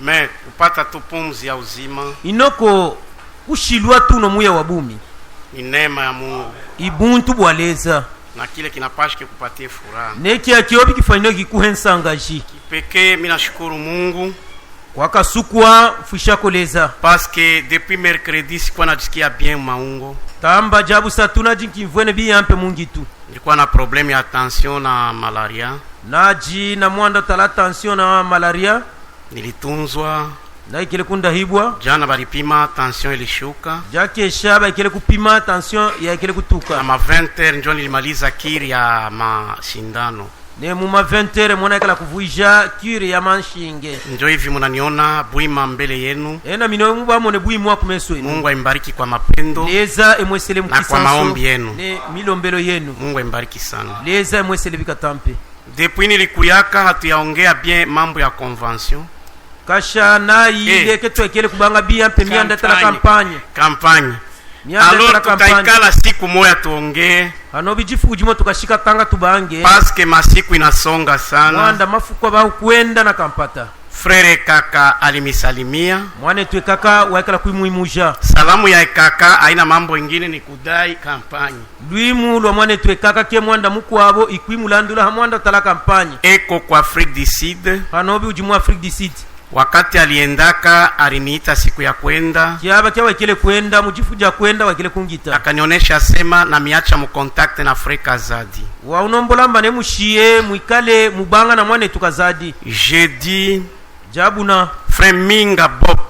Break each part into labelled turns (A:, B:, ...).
A: me kupata tu pumzi ya uzima
B: inoko ushilwa tu no muya wabumi
A: ni neema ya Mungu,
B: ibuntu bwaleza
A: na kile kinapashike kupatie furaha
B: neki akiobi kifanyino kikuhensangaji
A: kipekee. Mimi nashukuru Mungu
B: kwa kasukwa fushako leza
A: parce que depuis mercredi sikuwa najisikia bien maungo
B: tamba jabu satuna jinki mvwene biyampe mungitu
A: nilikuwa na problème ya tension na malaria
B: naji na mwanda tala tension na malaria
A: nilitunzwa
B: na ikele kunda hibwa
A: jana balipima tension ilishuka
B: jake shaba ikele kupima tension ya ikele kutuka
A: kama 20h njo nilimaliza kiri ya mashindano
B: ne muma 20h mwana ikala kuvuija kiri ya manshinge
A: njo hivi mnaniona bwima mbele yenu
B: ena mino muba mone bwimwa kumeso inu.
A: Mungu aimbariki kwa mapendo
B: leza emwesele mkisanso
A: na kwa maombi yenu
B: ne milombelo yenu.
A: Mungu aimbariki sana.
B: Leza emwesele bikatampe
A: depuis nilikuyaka hatuyaongea bien mambo ya convention
B: kasha na ile ketu ekele kubanga bia mpe mianda tala kampanye
A: alors tutaikala siku moya tuongee
B: ano bijifu ujimo tukashika tanga tubange
A: parce que masiku inasonga sana
B: mwanda mafuko ba kuenda na kampata.
A: Frere kaka alimisalimia
B: mwane tu kaka waikala kuimuimuja
A: salamu ya kaka haina mambo ingine ni kudai kampanye
B: luimu lwa mwane tu kaka ke mwanda mukwabo ikwimulandula ha mwanda tala kampanye
A: eko kwa Afrique du Sud
B: hanobi ujimo Afrique du Sud.
A: Wakati aliendaka aliniita siku ya kwenda
B: kiaba kia wakile kwenda mujifuja kwenda wakile kungita
A: akanionyesha sema na miacha mu contact na Afrika Zadi
B: wa unombolamba ne mushie muikale mubanga na mwane tukazadi
A: jeudi
B: jabuna
A: Freminga Bob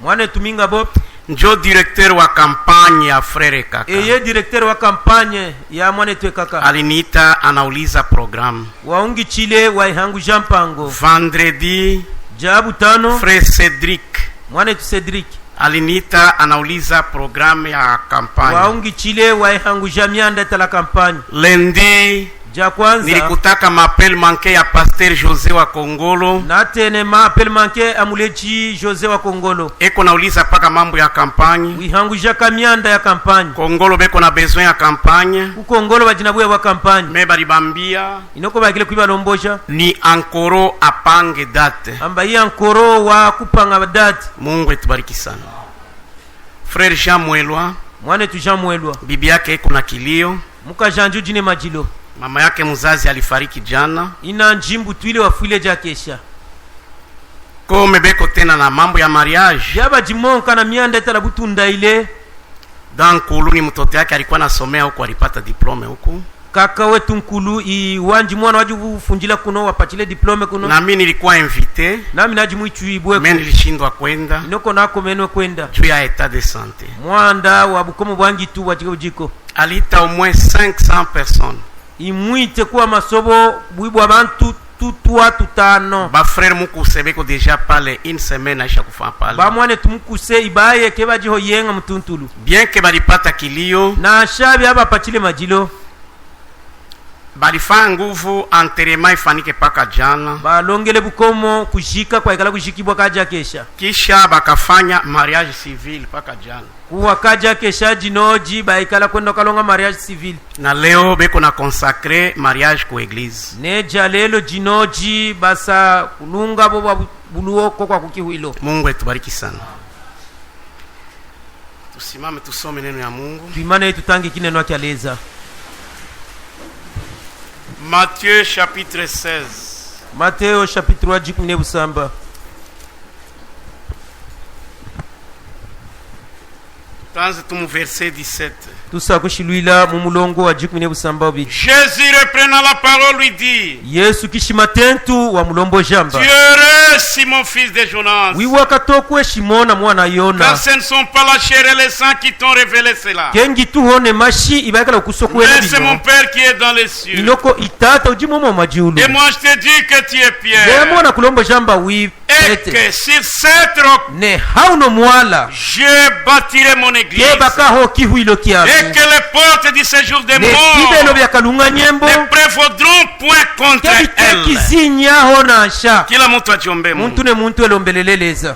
B: mwane tuminga Bob
A: njo directeur wa campagne ya Frere kaka
B: eye directeur wa campagne ya mwane tu kaka
A: aliniita anauliza programme
B: waungi chile wa ihangu jampango
A: vendredi
B: jabu tano
A: Frère Cedric
B: mwane tu Cedric
A: aliniita anauliza programme ya campagne
B: waungi chile wa ihangu jamianda tala campagne
A: lundi
B: ja kwanza
A: nilikutaka mapel manke ya Pasteur José wa Kongolo
B: na tene mapel manke amuleji José wa Kongolo
A: eko nauliza paka mambo ya kampanye
B: wihangu jaka mianda ya kampanye
A: Kongolo beko na besoin ya kampanye
B: ku Kongolo bajinabuye wa kampanye
A: me balibambia
B: inoko bagile kuiba lombosha
A: ni ankoro apange date
B: amba hii ankoro wa kupanga date.
A: Mungu etubariki sana. Frère Jean Mwelwa
B: mwane tu Jean Mwelwa
A: bibi yake eko na kilio
B: muka janju jine majilo
A: mama yake mzazi alifariki jana
B: ina njimbu tuile wafuile jakesha
A: kome beko tena na mambo ya mariage
B: jaba jimonka na mianda tala butunda ile
A: dan kulu ni mtoto yake alikuwa nasomea huko alipata diplome huko
B: kaka wetu nkulu iwanji mwana waji kufunjila kuno wapachile diplome kuno
A: na mimi nilikuwa invité
B: nami naji mwichuibwe
A: mimi nilishindwa kwenda
B: inoko nako menwe kwenda
A: juu ya etat de santé
B: mwanda wa bukomo bwangi tu wachiko jiko
A: alita au moins 500 personnes
B: imwite kuwa masobo bwibu abantu tutwa tutano
A: ba frère mukuse beko déjà pale une semaine aisha kufa pale
B: ba mwane tumukuse ibaye ke bajiho yenga mtuntulu
A: bien que balipata kilio
B: na shabi aba pachile majilo
A: balifanya nguvu enterrement ifanike paka jana
B: balongele bukomo kushika kwa ikala kushikibwa kaja kesha
A: kisha bakafanya mariage civil paka jana
B: kuwa kaja kesha jinoji ba ikala kwenda kalonga mariage civil
A: na leo beko na consacrer mariage ku église
B: neja lelo jinoji basa kulunga bo buluoko kwa kukihuilo.
A: Mungu etubariki sana. Tusimame tusome neno ya Mungu.
B: Tuimane tutange kineno kyaleza.
A: Matthieu chapitre 16.
B: Matteo chapitre 17.
A: Tanze tumu verset 17.
B: Tusakushilwila mu mulongo wa 17.
A: Jésus reprenant la parole lui dit.
B: Yesu kishimatentu wa mulombo jamba.
A: Tu es Simon fils de Jonas.
B: Wiwa katokwe Shimona mwana Yona.
A: Car ce ne sont pas la chair et le sang qui t'ont révélé cela.
B: Kengi tuhone mashi ibakala kusokwe
A: mais c'est mon Père qui est dans les cieux.
B: Inoko itata ujimomo majulu.
A: Et moi je te dis que tu es Pierre.
B: Demo na kulombo jamba wi.
A: Et que sur cette roc
B: ne hauno mwala
A: je bâtirai mon église.
B: Et
A: que les portes du séjour des morts ne prévaudront point contre elle. Kila mtu ajiombe Mungu.
B: Muntu ne muntu elombeleleza.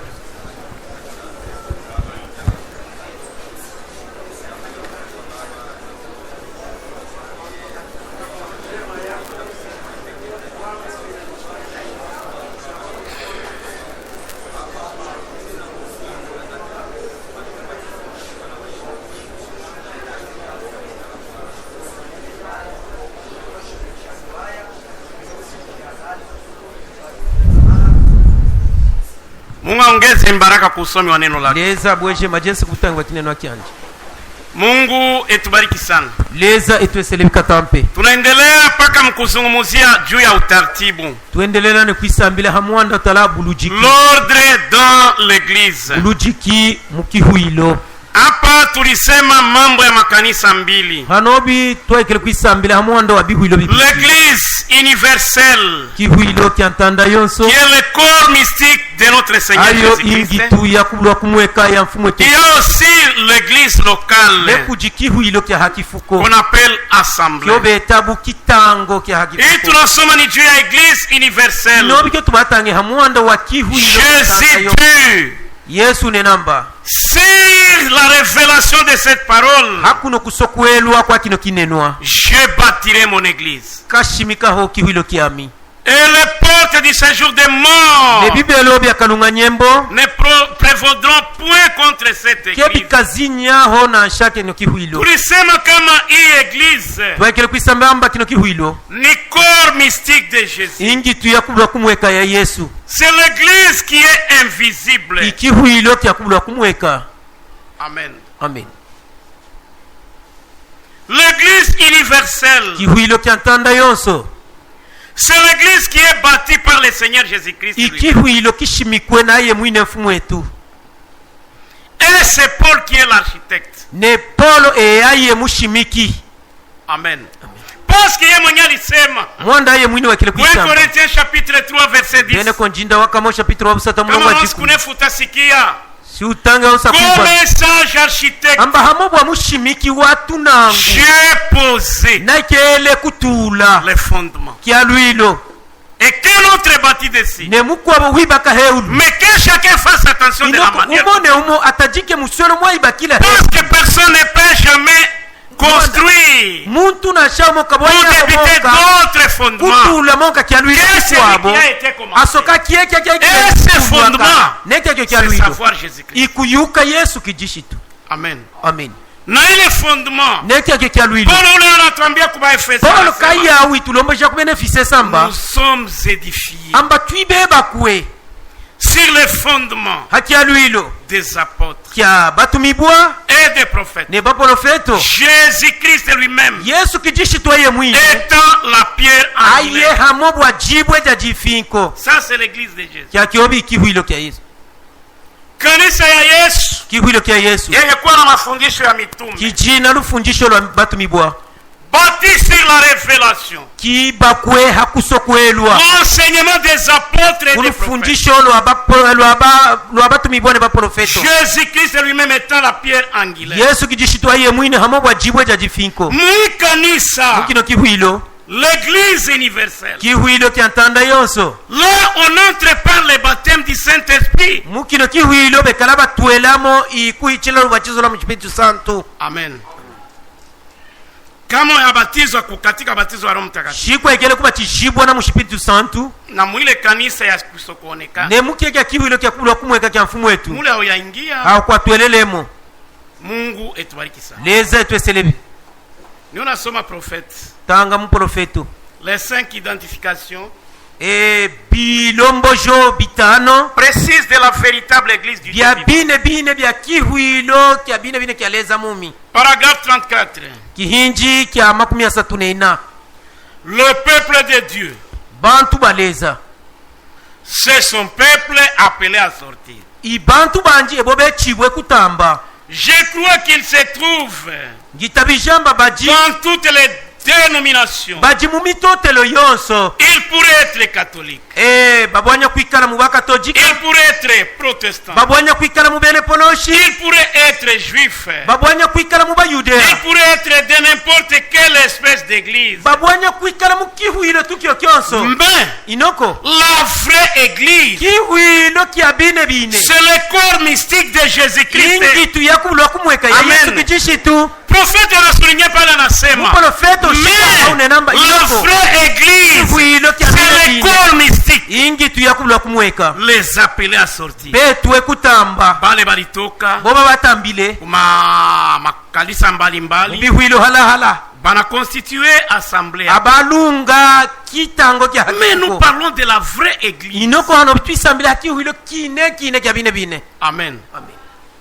A: Mungu ongeze mbaraka kusomi wa neno lako.
B: Leza bweje majensi kutanga wakineno wakianje.
A: Mungu etubariki sana.
B: Leza etweselebika tampe.
A: Tunaendelea paka mkuzungumzia juu ya utaratibu.
B: Tuendelea na kuisambila hamwanda tala bulujiki.
A: L'ordre dans l'église.
B: Bulujiki mukihuilo.
A: Hapa tulisema mambo ya makanisa mbili.
B: Hanobi twekele kuisambila hamwanda wa bihuilo bibi.
A: L'église universelle.
B: Kihuilo kiantanda yonso.
A: Qui est le corps mystique de notre Seigneur Jésus-Christ.
B: Ingitu ya kubulwa kumweka ya mfumo
A: tu. Il y a aussi l'église locale.
B: Le kujikihuilo kia hakifuko.
A: On appelle assemblée.
B: Kyobe tabu kitango kia hakifuko.
A: Et tunasoma ni juu ya église universelle.
B: Nobi kyo tubatange hamwanda wa kihuilo.
A: Jésus
B: Yesu ne namba.
A: C'est la révélation de cette parole.
B: Hakuno kusokuelwa kwa kino kinenwa.
A: Je bâtirai mon église.
B: Kashimika ho kihuilo kiami.
A: Et les portes du séjour des morts
B: ne
A: prévaudront point contre cette église. Tulisema kama hii église ni corps mystique de Jésus. C'est l'église qui est invisible. Amen.
B: Amen.
A: L'église universelle, c'est l'église qui est bâtie par le Seigneur Jésus-Christ. Et c'est Paul qui est l'architecte. Amen. Parce qu'il y a mon alisema. 1 Corinthiens chapitre 3 verset 10. Kama usikunefuta sikia. Comme sage architecte, j'ai posé les fondements. Et quel autre bâti dessus? Mais que chacun fasse attention de la manière. Parce que personne ne peut jamais construire ou débiter d'autres fondements. Et ce fondement, c'est savoir Jésus-Christ. Amen.
B: Amen.
A: Na ile fondement nous sommes édifiés sur le fondement des apôtres et des prophètes. Jésus-Christ lui-même étant la pierre angulaire. Ça c'est l'église de Jésus. Kanisa ya Yesu yenye kuwa na mafundisho ya mitume bâti sur la révélation, l'enseignement des apôtres et des prophètes. Jésus-Christ lui-même étant la pierre angulaire. L'église universelle. Là, on entre par le baptême du Saint-Esprit. Amen. Kama yabatizwa kukatika batizo wa Roho Mtakatifu. Na mwile kanisa ya kusokuonekana. Mule hauyaingia. Mungu etubariki sana. Nous sommes prophètes. Les 5 identifications précises de la véritable église du Dieu. Paragraphe 34. Le peuple de Dieu, c'est son peuple appelé à sortir. Je crois qu'il se trouve dans toutes les dénominations. Il pourrait être catholique. Il pourrait être protestant. Il pourrait être juif. Il pourrait être de n'importe quelle espèce d'église. Mais la vraie église, c'est le corps mystique de Jésus-Christ. Amen. Prophète a souligné par la nasema. Mais la vraie église, c'est le corps mystique. Les appelés à sortir. Bale balitoka. Makanisa mbalimbali. bana constituer assemblée.
B: Abalunga kitango kya hakiko.
A: Mais nous parlons de la vraie église.
B: Inoko ano twisambila ki huilo kine kya bine.
A: Amen. Amen.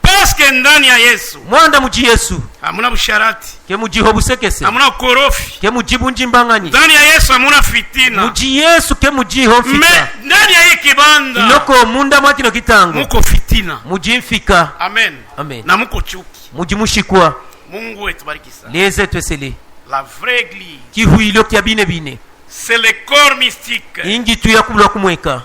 A: Parce que ndani ya Yesu
B: mwanda muji Yesu
A: hamuna busharati,
B: ke mujiho busekese,
A: hamuna ukorofi,
B: ke mujibu njimbangani.
A: Ndani ya Yesu hamuna fitina,
B: muji Yesu ke mujiho fita.
A: Ndani ya hii kibanda
B: inoko munda mwatino kitango
A: muko fitina,
B: muji mfika.
A: Amen.
B: Amen.
A: Na muko chuki,
B: muji mushikwa.
A: Mungu etubariki sana.
B: Leze twesele
A: la vraie église
B: ki huilo kya bine
A: c'est le corps mystique.
B: Ingi tu yakubula kumweka.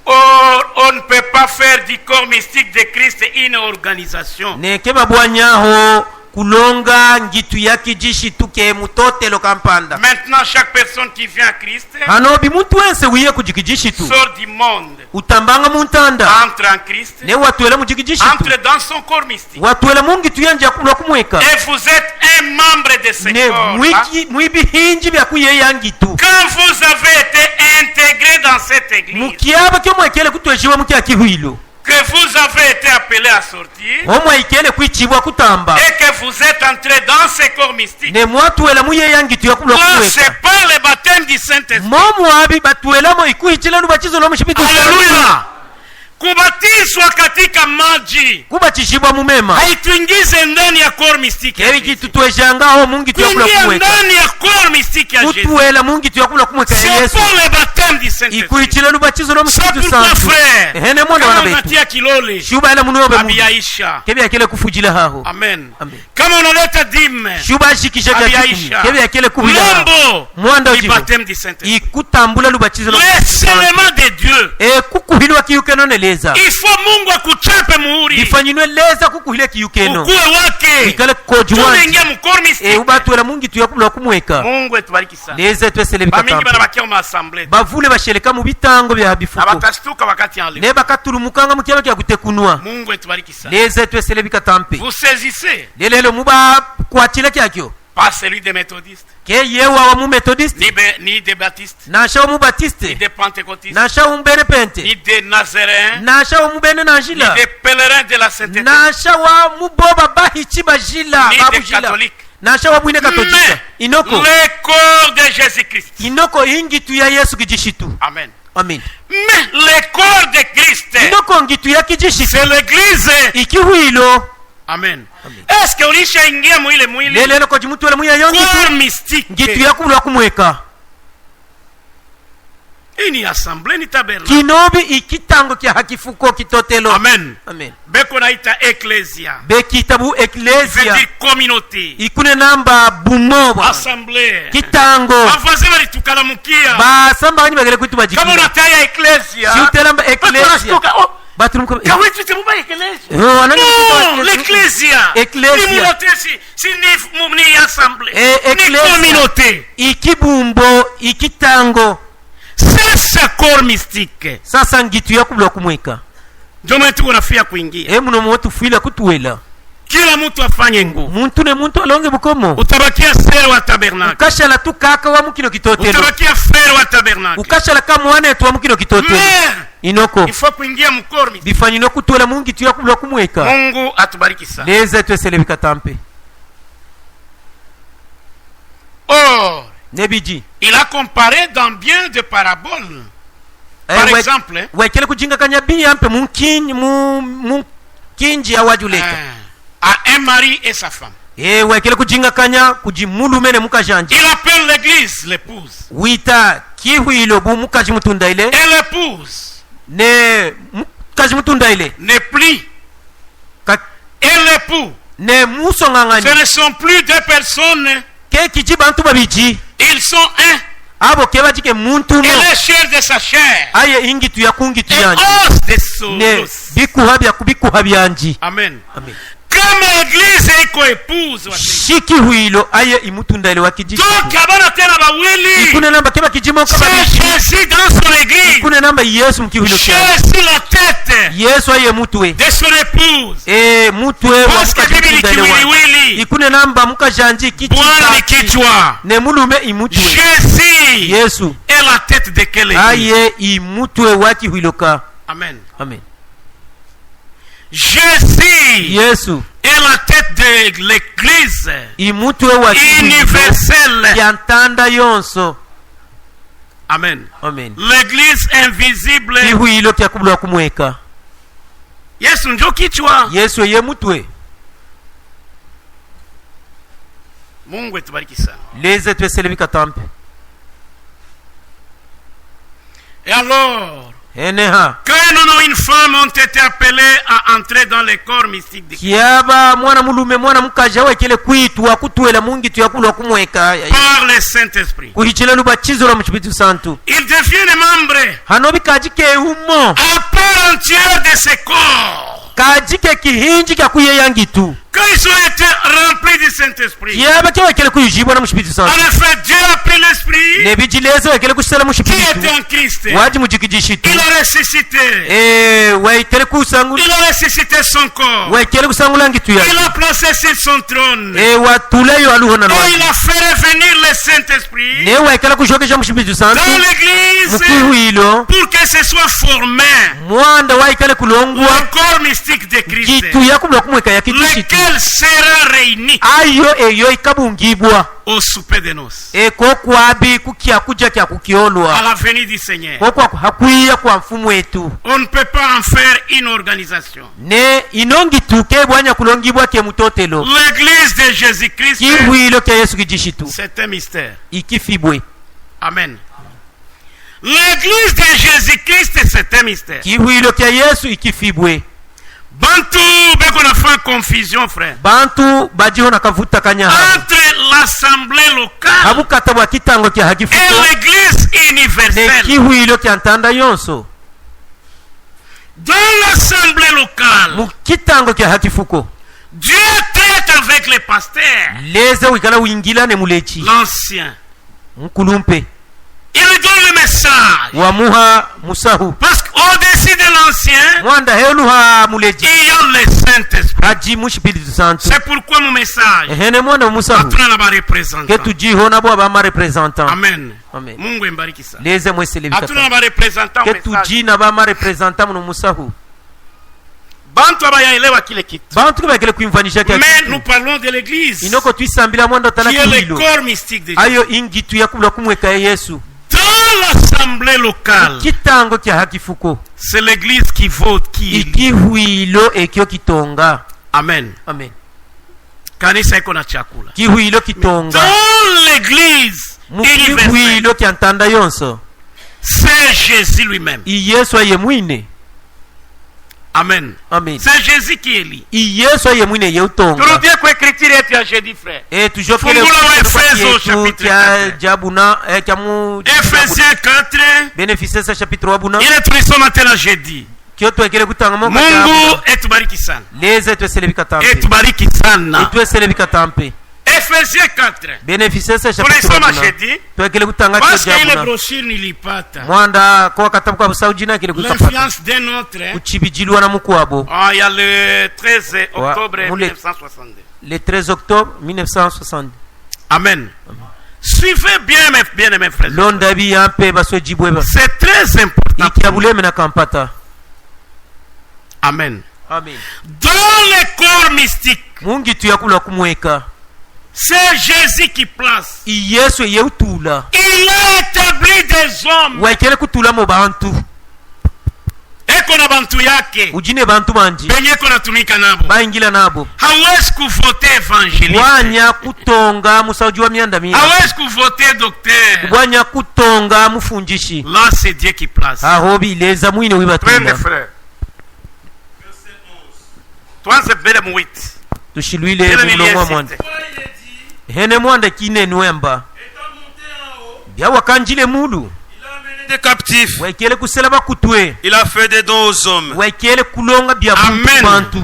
A: Or, on ne peut pas faire du corps mystique de Christ une organisation.
B: Ne keba bwanyaho kulonga ngitu yakijishi tuke mutotelo kampanda.
A: Maintenant chaque personne qui vient à Christ
B: hanobi muntu wense wiye kujikijishi tu
A: sort du monde,
B: utambanga muntanda,
A: entre en Christ,
B: ne watuela mujikijishi tu,
A: entre dans son corps mystique,
B: watuela mungi tuyanja yakubula kumweka.
A: Et vous êtes un membre de ce corps.
B: Mwibihinji bya kuyeyangitu.
A: Quand vous avez été intégré dans cette église,
B: mukiaba kyo mwekele kutwejiwa mukya kihuilo,
A: que vous avez été appelé à sortir,
B: et
A: que vous êtes entré dans ce corps mystique, c'est pas le baptême du Saint-Esprit. Alléluia. Kubatizwa katika maji
B: kubatishibwa mumema
A: haituingize ndani ya corps mystique.
B: Ebi tutwejangaho mungi tuyakula kumweka
A: ndani ya corps mystique ya Yesu.
B: Kutuela mungi tuyakula kumweka Yesu.
A: C'est pour le baptême du Saint-Esprit.
B: Ikuichile lubatizo lo Msitu Santu. Hene mwana wana betu.
A: Unatia kilole.
B: Shuba ila munobe mungu.
A: Abiyaisha.
B: Kebe yakele kufujila haho.
A: Amen.
B: Amen.
A: Kama unaleta dime.
B: Shuba shikisha kachikumi. Kebe yakele kuhila haho.
A: Mambo.
B: Mwanda ujibu.
A: Baptême du Saint-Esprit.
B: Ikutambula lubatizo lo Msitu Santu.
A: L'enseignement de Dieu.
B: Kukuhilwa kiyukeno neleza.
A: Il faut Mungu akuchape muhuri.
B: Ifanyinwe leza kukuhile kiyukeno.
A: Ukuwe wake.
B: Ikale koji wanje.
A: Tumengia mukoro mystique.
B: Ubatuela mungi tuyakula kumweka.
A: Mungu etubariki sana.
B: Leza twesele bikatampu.
A: Bamingi banabakia mu assemblée.
B: Bavule basheleka mu bitango bya bifuko.
A: Abatashtuka wakati ya leo.
B: Ne bakaturumukanga mu kiaba kya gutekunwa.
A: Mungu etubariki sana.
B: Leza twesele bikatampe.
A: Vous saisissez.
B: Lelelo muba kwachile kyakyo.
A: Pas celui des méthodistes.
B: Ke yewa wa mu methodiste.
A: Ni des baptistes.
B: Nasha wa mu baptiste.
A: Ni des pentecôtistes.
B: Nasha wa mu bene pente.
A: Ni des nazaréens.
B: Nasha wa mu bene nanjila.
A: Ni des pèlerins de la sainteté.
B: Nasha wa mu boba bahichi bajila.
A: Ni des catholiques.
B: Nasha wa bwine katolika. Inoko.
A: Le corps de Jésus-Christ.
B: Inoko ingitu ya Yesu kijishitu.
A: Amen.
B: Amen.
A: Mais le corps de Christ.
B: Inoko ngitu ya kijishitu.
A: C'est l'église.
B: Ikihuilo.
A: Amen. Est-ce que ulisha ingia mwile mwili?
B: Lelelo ko jimutu wala mwiya yongi.
A: Corps mystique.
B: Ngitu ya kumula kumweka.
A: Ini assemblée ni tabernacle.
B: Kinobi ikitango kya hakifuko kitotelo.
A: Amen.
B: Amen.
A: Beko naita ecclesia.
B: Bekitabu ecclesia.
A: C'est communauté.
B: Ikune namba bumoba.
A: Assemblée.
B: Kitango.
A: Bafaze bali tukalamukia.
B: Ba samba bani bagere kwitu bajikira.
A: Kama unataya ecclesia.
B: Si utelamba ecclesia. Baturumko.
A: Kawe tuite muba ecclesia.
B: Non,
A: l'ecclesia.
B: Ecclesia.
A: Si ni assemblée.
B: Ni
A: communauté.
B: Ikibumbo, ikitango.
A: Sasa corps mystique.
B: Sasa ngitu ya kubula kumweka.
A: Ndio tuko nafia kuingia.
B: Muno mwotu fuila kutuwela.
A: Kila mtu afanye nguvu.
B: Muntu ne muntu alonge bukomo.
A: Utabakia frère wa tabernacle.
B: Ukashala tu kaka wa mukino kitotelo.
A: Utabakia frère wa tabernacle.
B: Ukashala kama wane tu wa mukino kitotelo. Inoko.
A: Ifo kuingia mkoro mystique.
B: Bifanyino kutuwela mungi tu ya kubula kumweka.
A: Mungu atubariki sana.
B: Leza twesele bikatampe.
A: Oh.
B: Nebiji.
A: Il a comparé dans bien de paraboles. Par exemple,
B: wekele kujinga kanyabi ampe munkinji ya wajuleka.
A: À un mari et sa femme.
B: Wekele kujinga kanya kujimulumene mukajanji.
A: Il appelle l'église l'épouse.
B: Wita kihuilo bu mukaji mutunda ile.
A: Et l'épouse
B: ne mukaji mutunda ile.
A: Ne plie. Et l'époux
B: ne musongangani.
A: Ce ne sont plus deux personnes.
B: Ke kijibantu babiji.
A: Ils sont un.
B: Abo keba jike muntu no.
A: Et les chair de sa chair.
B: Aye ingitu ya kungitu yanji.
A: Et os de son
B: ne bikuhabya kubikuhabyanji.
A: Amen.
B: Amen.
A: Comme l'église iko épouse wa Kristo.
B: Shiki huilo aye imutunda ile wakijiji.
A: Donc abana tena bawili.
B: Ikune namba keba kijimo kama
A: Jésus dans son église.
B: Ikune namba Yesu mkihuilo
A: kia. Jésus la tête.
B: Yesu aye mutwe.
A: De son épouse.
B: Mutwe wa mukajitunda ile wa. Ikune namba mukajanji kichwa.
A: Bwana ni kichwa.
B: Ne mulume imutwe.
A: Jésus.
B: Yesu.
A: Et la tête de quelle église?
B: Aye imutwe waki huiloka.
A: Amen.
B: Amen.
A: Jésus
B: Yesu
A: est la tête de l'église
B: imutwe wa
A: universelle.
B: yantanda yonso.
A: Amen.
B: Amen.
A: L'église invisible.
B: Kihuilo kya kubulwa kumweka.
A: Yesu njo kichwa.
B: Yesu ye mutwe.
A: Mungu etubariki sana.
B: Leze tweselebika tampe.
A: Et alors,
B: Eneha.
A: quand un homme et une femme ont été appelés à entrer dans les corps mystiques de Christ,
B: Kiaba mwana mulume mwana mukaja wekele kwitu akutwela mungi tuyakulwa kumweka
A: par le Saint-Esprit,
B: kuhichile lubachizo la muchipitu santu
A: ils deviennent membres
B: hano bikajike humo
A: à part entière de ce corps.
B: kajike kihinji kya kuyeyangitu
A: Quand ils ont été remplis du Saint-Esprit,
B: kiaba kyawekele kuyijibwa na mushipitu
A: en
B: santu
A: effet, Dieu a pris l'Esprit
B: nebijileze wekele kushitela
A: qui
B: mushipitu
A: était en Christ.
B: waji mujikijishitu
A: Il a ressuscité.
B: waitele kusangula
A: Il a ressuscité son corps.
B: wekele kusangula ngitu
A: Il
B: ya
A: a placé sur son trône.
B: watuleyo aluho na
A: Et
B: lwaji
A: il a fait revenir le Saint-Esprit
B: ne wekele kushokesha mushipitu santu
A: dans l'église
B: mukihuilo
A: pour que ce soit formé
B: mwanda waikale kulongwa
A: le corps mystique de Christ,
B: gitu yakubulwa kumweka yakijishitu
A: lequel sera réuni
B: ayo eyo ikabungibwa
A: au souper de noces
B: kokwabi kukya kuja kya
A: à
B: kukiolwa
A: la venue du Seigneur.
B: kokwa hakwiya kwa mfumu wetu
A: On ne peut pas en faire une organisation.
B: ne inongituke bwanya kulongibwa ke mutotelo
A: L'église de Jésus-Christ,
B: kihwilo kya Yesu kijishitu
A: c'est un mystère.
B: ikifibwe.
A: Amen. L'église de Jésus-Christ, c'est un mystère.
B: Kihwilo kya Yesu ikifibwe.
A: Bantu beko na fa confusion, frère.
B: Bantu bajiho na kavuta kanya
A: entre l'assemblée locale
B: habukata bwa kitango kya
A: et
B: hakifuko
A: l'église
B: ne
A: universelle.
B: kihwilo kya ntanda yonso
A: Dans l'assemblée locale,
B: mu kitango kya hakifuko
A: Dieu traite avec les pasteurs,
B: leze wikala wingila ne mulechi
A: l'ancien.
B: nkulumpe
A: Il donne le message.
B: wamuha musahu
A: Parce qu'au-dessus de l'ancien,
B: mwanda heluha muleji
A: il y a le Saint-Esprit.
B: haji mushipiritu santu
A: C'est pourquoi mon message,
B: ehene mwanda musahu
A: patron na ba représentant.
B: ketujiho nabo abama representant.
A: Amen.
B: Amen.
A: Mungu embariki sana.
B: leze mwesele
A: Patron na
B: bikata
A: ba représentant message.
B: ketuji na bama representant muno musahu
A: Bantu abayaelewa kile kitu.
B: bantu bakele kuimvanisha kya
A: Mais
B: kitu.
A: nous parlons de l'église,
B: Inoko twisambila mwanda
A: qui est le
B: talakilo
A: corps mystique de Dieu.
B: ayo ingitu yakubula kumweka ya Yesu
A: Dans l'assemblée locale,
B: kitango kya hakifuko
A: c'est l'église qui vote, qui élit.
B: ikihwilo ekyo kitonga.
A: Amen.
B: Amen.
A: Kanisa iko na chakula.
B: Kihwilo kitonga
A: Dans l'église universelle,
B: mukihwilo kya ntanda yonso
A: c'est Jésus lui-même.
B: iyesu aye mwine.
A: Amen.
B: Amen.
A: C'est Jésus qui élit.
B: iyesu aye mwine ye utonga
A: Turudie kwa écriture yetu ya jeudi, frère.
B: tujokele
A: Fungula wa Efeso chapitre
B: kya
A: 4.
B: jabuna kya mu
A: Ephésiens 4.
B: benefice chapitre wabuna
A: Ile tulisoma tena jeudi.
B: kyo twekele kutanga mo
A: Mungu etubariki sana.
B: leze twesele bikatampe
A: Etubariki sana.
B: twesele bikatampe
A: Ephésiens 4.
B: benefice chapitre
A: Tulisoma
B: wabuna
A: jeudi.
B: twekele kutanga kyo
A: Parce que ile
B: jabuna
A: brochure nilipata.
B: mwanda kwa katabu kwa busaudi na kile kutapata
A: L'influence d'un autre.
B: kuchibijilwa na mukwabo
A: Ah, il y a le 13 octobre
B: Moulé.
A: 1962.
B: le 13 octobre 1960
A: Amen. Suivez bien, mes bien-aimés frères.
B: londa bi yampe baswe jibweba
A: C'est très important.
B: ikiabuleme na kampata.
A: Amen.
B: Amen.
A: Dans le corps mystique,
B: mungi tuyakula kumweka
A: c'est Jésus qui place.
B: iyesu yeutula
A: Il a établi des hommes.
B: waikele kutula mu bantu
A: Eko na bantu yake.
B: ujine bantu banji
A: Benye ko natumika nabo.
B: baingila nabo
A: Hawezi kuvote evangeliste.
B: bwanya kutonga musauji wa mianda mingi
A: Hawezi kuvote docteur.
B: bwanya kutonga mufunjishi
A: Là, c'est Dieu qui place.
B: aho bileza mwine
A: Prenez,
B: wibatunda
A: frère. Tuanze mbele mu 8.
B: tushilwile
A: Tena
B: mulomwa
A: niliesite.
B: mwanda hene mwanda kine nwemba byawakanjile mulu
C: Des captifs.
B: waikele kusela bakutwe
C: Il a fait des dons aux hommes.
B: waikele kulonga bya
A: Amen.
B: bantu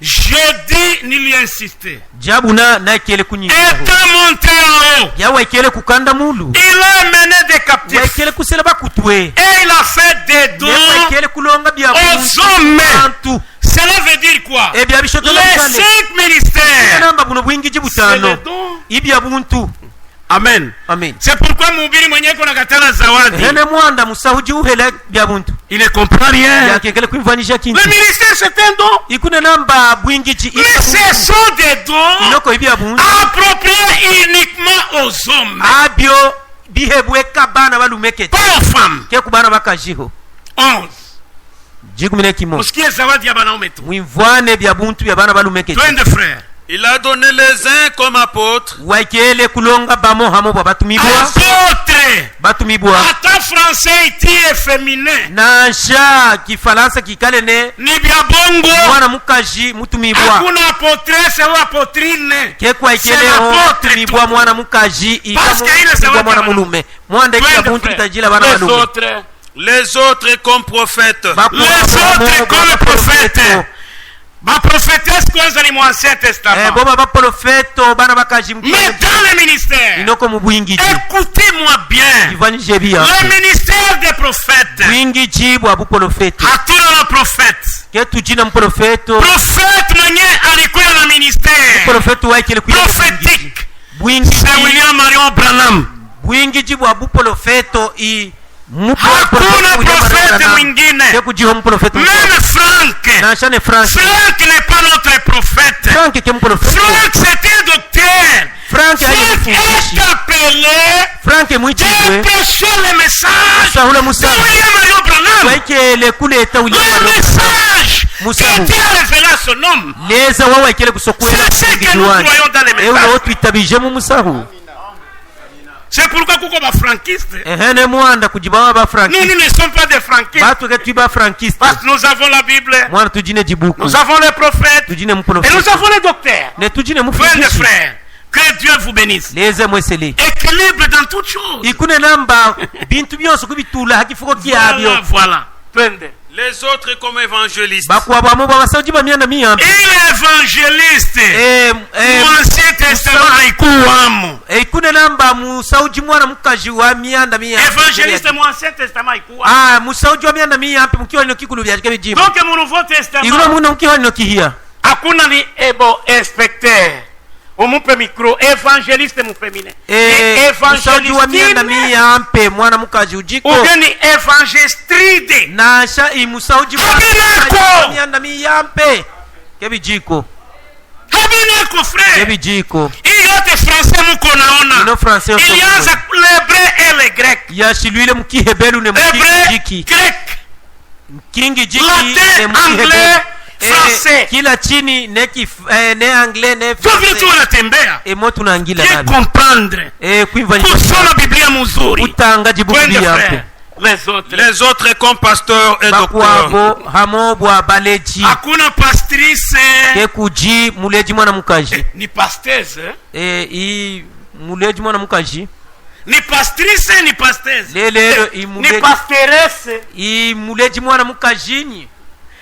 A: Jeudi, nili insisté.
B: jabuna naikele kunyika
A: Étant monté en haut,
B: ya waikele kukanda mulu
A: il a mené des captifs.
B: waikele kusela bakutwe
A: Et il a fait des dons
B: waikele kulonga bya
A: aux hommes.
B: bantu
A: Cela veut dire quoi?
B: ebya bishoto
A: Les 5 ministères,
B: namba buno bwingiji
A: c'est les
B: butano
A: dons
B: ibya buntu Amen.
A: Amen.
B: C'est pourquoi mhubiri mwenye kuna katala zawadi.
A: Hene mwanda musahuji uhele bya buntu.
B: Il ne comprend rien.
A: Ya kekele kuivanisha kintu.
B: Le ministère c'est un don.
A: Ikune namba bwingiji.
B: Mais ce sont des dons
A: inoko ibya buntu.
B: appropriés uniquement aux hommes.
A: Abyo bihebwe kabana balumekete.
B: Pas aux femmes.
A: Ke kubana bakajiho.
B: 11.
A: Jigumine kimo.
B: Usikie zawadi ya banaume tu.
A: Mwimvwane bya buntu bya bana balumekete.
B: Twende frère.
C: Il a donné les uns comme apôtres.
A: Waikele kulonga bamo hamo batumibwa.
B: Apôtres.
A: Batumibwa.
B: Ata français iti est féminin.
A: Nansha kifaransa kikale ne.
B: Ni bya bongo.
A: Mwana mukaji mutumibwa.
B: Hakuna apotresse ou apotrine.
A: Kekwa ikeleo mutumibwa mwana mukaji ikamu mwana mulume. Mwanda kia buntu kitajila bana balume.
C: Les autres comme prophètes.
B: Les autres comme prophètes. Ma prophétesse kwanza ni Ancien Testament.
A: Boma ba profeto bana bakaji
B: Mais dans le ministère.
A: Inoko mubwingiji.
B: Écoutez-moi bien.
A: Ivanije bia.
B: Le ministère des prophètes.
A: Bwingiji bwa bu profeto.
B: Hatuna na prophète.
A: Ketu jina mprofeto.
B: Prophète mwenye alikuwa na ministère.
A: Profeto waikele kuya.
B: Prophétique.
A: Bwingiji.
B: C'est William Marion Branham.
A: Bwingiji bwa bu profeto i
B: hakuna prophète mwingine. Même Franck.
A: Nashane Frank.
B: Franck n'est pas notre prophète.
A: Frank
B: c'est un docteur.
A: Frank
B: est appelé de prêcher le message de William Marion Branham. Le message que Dieu a révélé à son homme. C'est ce que nous croyons dans les messages. C'est pourquoi kuko ba frankiste. Nous ne sommes pas des frankistes. Parce que nous avons la Bible. Nous avons les prophètes. Et nous avons les docteurs. Frères et frères, que Dieu vous bénisse. Équilibre dans toutes choses. Voilà.
C: Les autres comme évangélistes.
B: Et l'évangéliste. L'Ancien Testament haikuwamo. Évangéliste mu Ancien Testament haikuwamo. Donc mu Nouveau Testament. Hakuna ni ebo inspecteur. Umupe micro évangéliste mu féminin. Évangéliste ugeni évangélistride.
A: Nasha imusauji kebijiko.
B: Habineko frère.
A: Kebijiko.
B: Il y a des français muko naona. Il y a l'hébreu et le grec.
A: Yashilwile mukihebelu ne mukijiki.
B: Grec.
A: Kingi jiki
B: ne mukihebelu. Français.
A: Kila chini ne anglais ne
B: français. Tu unatembea.
A: Moto naangila
B: nabi. Comprendre. Kusoma Biblia mzuri.
A: Utanga jibu Biblia hapo.
C: Les autres comme pasteurs et docteurs.
B: Hakuna pastrice.
A: Kekuji muleji mwana mukaji.
B: Ni pasteuse.
A: I muleji mwana mukaji.
B: Ni pastrice ni pasteuse.
A: Ni
B: pasteresse.
A: I muleji mwana mukajini.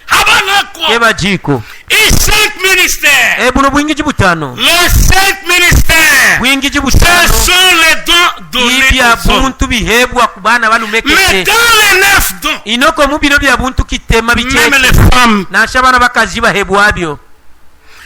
B: Habanako.
A: Kebajiko.
B: Et 5 ministères.
A: Buno bwingiji butano.
B: Les 5 ministères.
A: Bwingiji butano.
B: Ce sont les dons donnés aux hommes. Mais dans les 9 dons.
A: Inoko mubino bya buntu kitema biche.
B: Même les femmes.
A: Na shabana bakazi bahebwa abyo.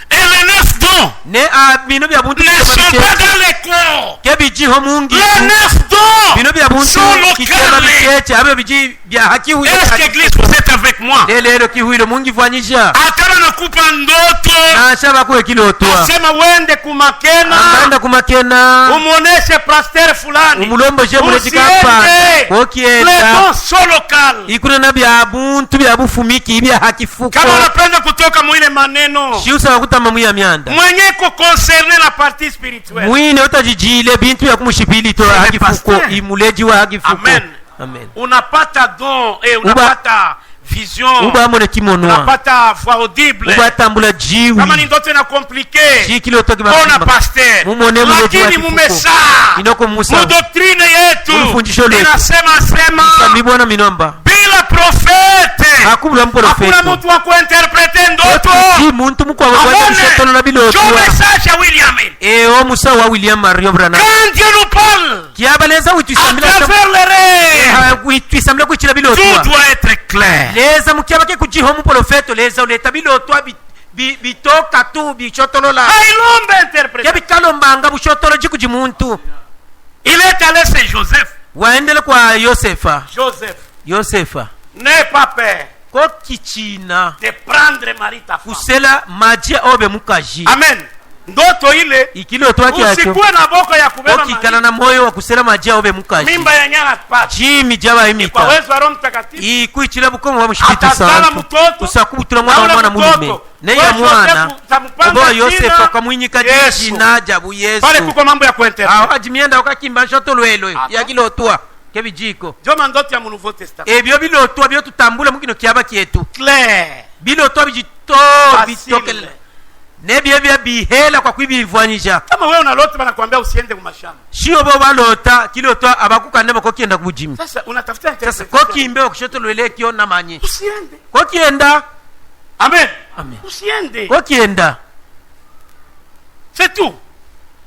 B: Et les 9 dons
A: ne bino bya buntu
B: ne sont pas dans les corps.
A: Kebijiho mungi.
B: Les 9 dons
A: bino bya buntu kitema biche abyo biji bya haki huyo.
B: Est-ce que l'église vous êtes avec moi?
A: Lelo kihuilo mungi fanyisha.
B: Akana nakupa ndoto.
A: Na shaba kwa kilotwa.
B: Sema wende kumakena.
A: Anaenda kumakena.
B: Umuoneshe pasteur fulani.
A: Umulombo je muletikapa.
B: Kokienda. Les dons sont locaux.
A: Ikuna na bya buntu bya bufumiki bya hakifuko.
B: Kama unapenda kutoka mwile maneno.
A: Shiusa kutama mwiya mianda.
B: Mwenye ko concerner la partie spirituelle.
A: Mwine utajijile bintu ya kumushipili to hakifuko. Imuleji wa hakifuko.
B: Amen.
A: Amen.
B: Unapata don et unapata vision. Unapata voix audible. Kama ni ndoto na compliqué. Ona pasteur. Lakini mumesa. Mudoktrine yetu. Inasema. Bila profete.
A: Hakuna
B: mtu wa kuinterprete ndoto. Jo message ya William.
A: Musa wa William Marion Branham.
B: Quand Dieu nous parle.
A: Kiabaleza uitwisamila. Uitwisamila kuchila bilotwa.
B: Tout doit être clair.
A: Leza mukiabake kujiho mu profeto leza uleta bilotwa bitoka tu bichotolola.
B: Hailombe interprete.
A: Yabikalombanga buchotolo jikuji muntu.
B: Il est allé chez Joseph.
A: waendele kwa Yosefa.
B: Yosefa. N'aie pas peur.
A: Kokichina.
B: De prendre Marie ta femme.
A: Kusela majia obe mukaji.
B: Amen. Ndoto ile
A: ikiloto yake
B: usikuwe na boko ya kubeba
A: okikana na moyo wa kusela majia obe mukaji.
B: Mimba ya nyana pata.
A: Jimi jaba imita.
B: Kwa uwezo wa Roho Mtakatifu.
A: Ikuichira bukomo wa mshikiti sana. Usakubutira mwana mulume. Neya mwana. Obo Yosefa kamwinyika jina jabu Yesu.
B: Pale kuko mambo ya kuendelea.
A: Awajimienda okakimba shoto lwelo yakilotwa kebijiko.
B: Joma ndoto ya mu Nouveau Testament.
A: Ebyo bilotwa byo tutambula mukino kyaba kyetu.
B: Claire.
A: Bilotwa bijito bitokele. Nebye bya bihela kwa kwibivwanyisha.
B: Kama wewe unalota banakuambia usiende mu mashamba.
A: Sio bo balota kilotwa abakukane bako kienda kubujimi.
B: Sasa unatafuta
A: interest. Sasa kokimbe okushoto lwelekyo na manyi.
B: Usiende.
A: Kokienda.
B: Amen.
A: Amen.
B: Usiende.
A: Kokienda.
B: C'est tout.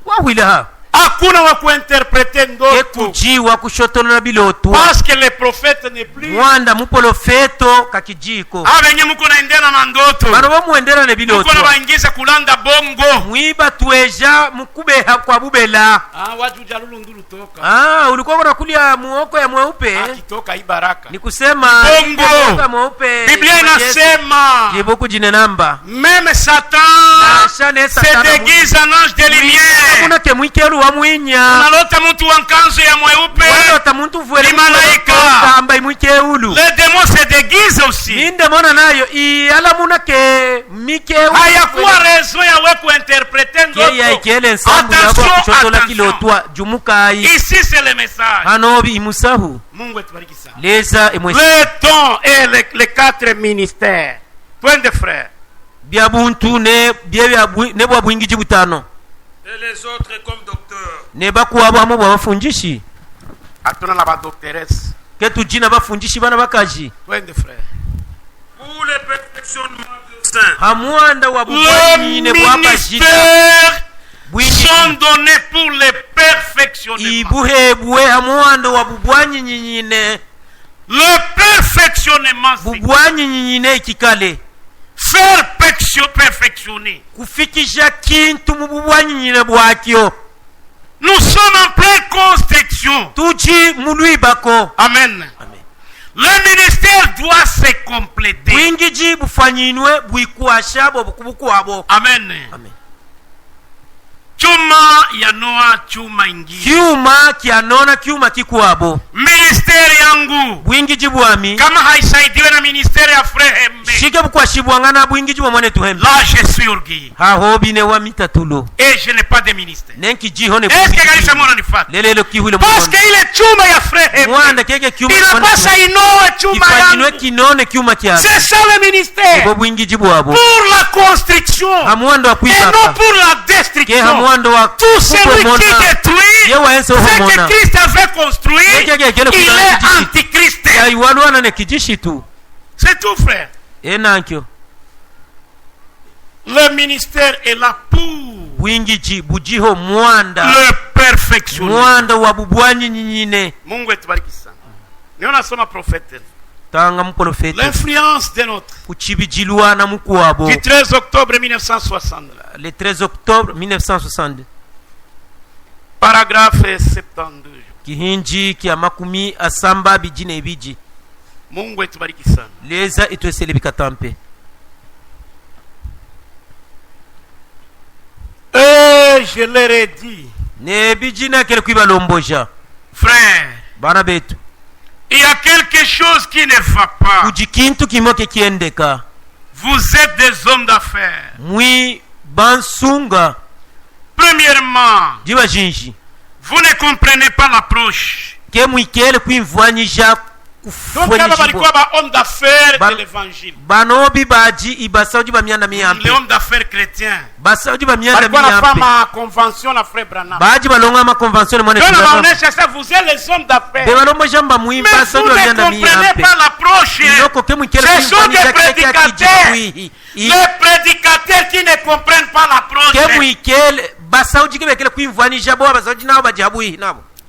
A: Wawila.
B: Hakuna wa kuinterpreter ndoto.
A: Ekujiwa kushotola na biloto.
B: Parce que le prophète n'est plus.
A: Mwanda muprofeto kakijiko.
B: Abenye muko naendana na ndoto.
A: Bano bamuendera ne biloto.
B: Muko na baingiza kulanda bongo.
A: Mwiba tweja mukubeha kwa bubela.
B: Waju jalulu ndulu toka.
A: Ulikuwa unakulia muoko ya mweupe.
B: Akitoka hii baraka.
A: Ni kusema
B: bongo
A: mweupe.
B: Biblia inasema.
A: Jiboku jine namba.
B: Même Satan se déguise en ange de lumière.
A: Kuna kemwikeru wa mwinya.
B: Unalota mtu wa kanzu ya mweupe.
A: Unalota mtu vuele
B: malaika.
A: Kamba imwikeulu.
B: Le démon se déguise aussi.
A: Ninde mona nayo iala munake mikeulu.
B: Hayakuwa raison ya wewe kuinterpréter ndoto.
A: Kia ikele nsambu yabo kushotola kilotwa jumukai.
B: Ici c'est le message.
A: Hanobi imusahu.
B: Mungu atubariki sana.
A: Leza emwesi.
B: Le don et les 4 ministères. Point de frère.
A: Bia buntu ne bwa bwingiji butano.
C: Et les autres comme docteurs.
A: Ne bakuwabo amo bwa bafunjishi.
B: Atuna na ba doctoresse.
A: Ketu jina bafunjishi bana bakaji.
B: Point de frère.
C: Pour le perfectionnement du saint.
A: Hamwanda wa bubwanyi ne bwa bajita.
B: Sont donnés pour le perfectionnement.
A: Ibuhebwe hamwanda wa bubwanyi nyinyine.
B: Le perfectionnement.
A: Bubwanyi nyinyine ikikale.
B: Faire perfectionner.
A: Kufikisha kintu mu bubwanyi nyine bwakyo.
B: Nous sommes en pleine construction.
A: Tuji mulwi bako.
B: Amen.
A: Amen.
B: Le ministère doit se compléter.
A: Bwingiji bufanyinwe bwikuasha bo bukubukwabo.
B: Amen.
A: Amen.
B: Chuma ya Noa chuma ingine.
A: Kiuma kianona kiuma kikuabo.
B: Ministeri yangu.
A: Bwingiji bwami.
B: Kama haisaidiwe na ministeri ya Frehembe.
A: Shike bukwashibwangana bwingiji bwa mwane tuhembe.
B: Là je suis orgueilleux.
A: Ha hobi ne wa mitatulo.
B: Et je n'ai pas de ministère.
A: Nenki jiho ne
B: bwingiji. Est-ce que kanisa mwana nifata?
A: Lelelo kihule
B: mwana. Parce que ile chuma ya Frehembe.
A: Mwanda keke kiuma.
B: Inapasa inoe chuma yangu.
A: Ifanyiwe kinone kiuma kiabu.
B: C'est ça le ministère.
A: Ibo bwingiji bwabo.
B: Pour la construction.
A: Hamwanda wa kuipaka.
B: Et non pour la destruction.
A: Ke hamwanda wa
B: tout celui qui détruit ce que Christ avait construit, il est antichrist. C'est tout, frère. Le ministère est là pour le perfectionner. Mungu etubariki sana. Ni unasoma prophète. L'influence de notre du 13 octobre 1960.
A: Le 13 octobre 1960.
B: Paragraphe 72.
A: Kihinji kia makumi asamba bijine biji.
B: Mungu etubariki sana.
A: Leza itwesele bikatampe.
B: Je leur ai dit.
A: Ne bijina kele kuiba lomboja.
B: Frère.
A: Bana betu.
B: Il y a quelque chose qui ne va pas.
A: Kujikintu kimoke kiendeka.
B: Vous êtes des hommes d'affaires.
A: Mwi bansunga.
B: Premièrement,
A: vous
B: ne comprenez pas l'approche. Donc, homme d'affaires de l'évangile. Les hommes d'affaires chrétiens. Ma convention la frère Branham. Vous êtes les hommes d'affaires. Mais vous ne comprenez pas l'approche. Ce sont des prédicateurs. Les prédicateurs qui ne comprennent pas l'approche.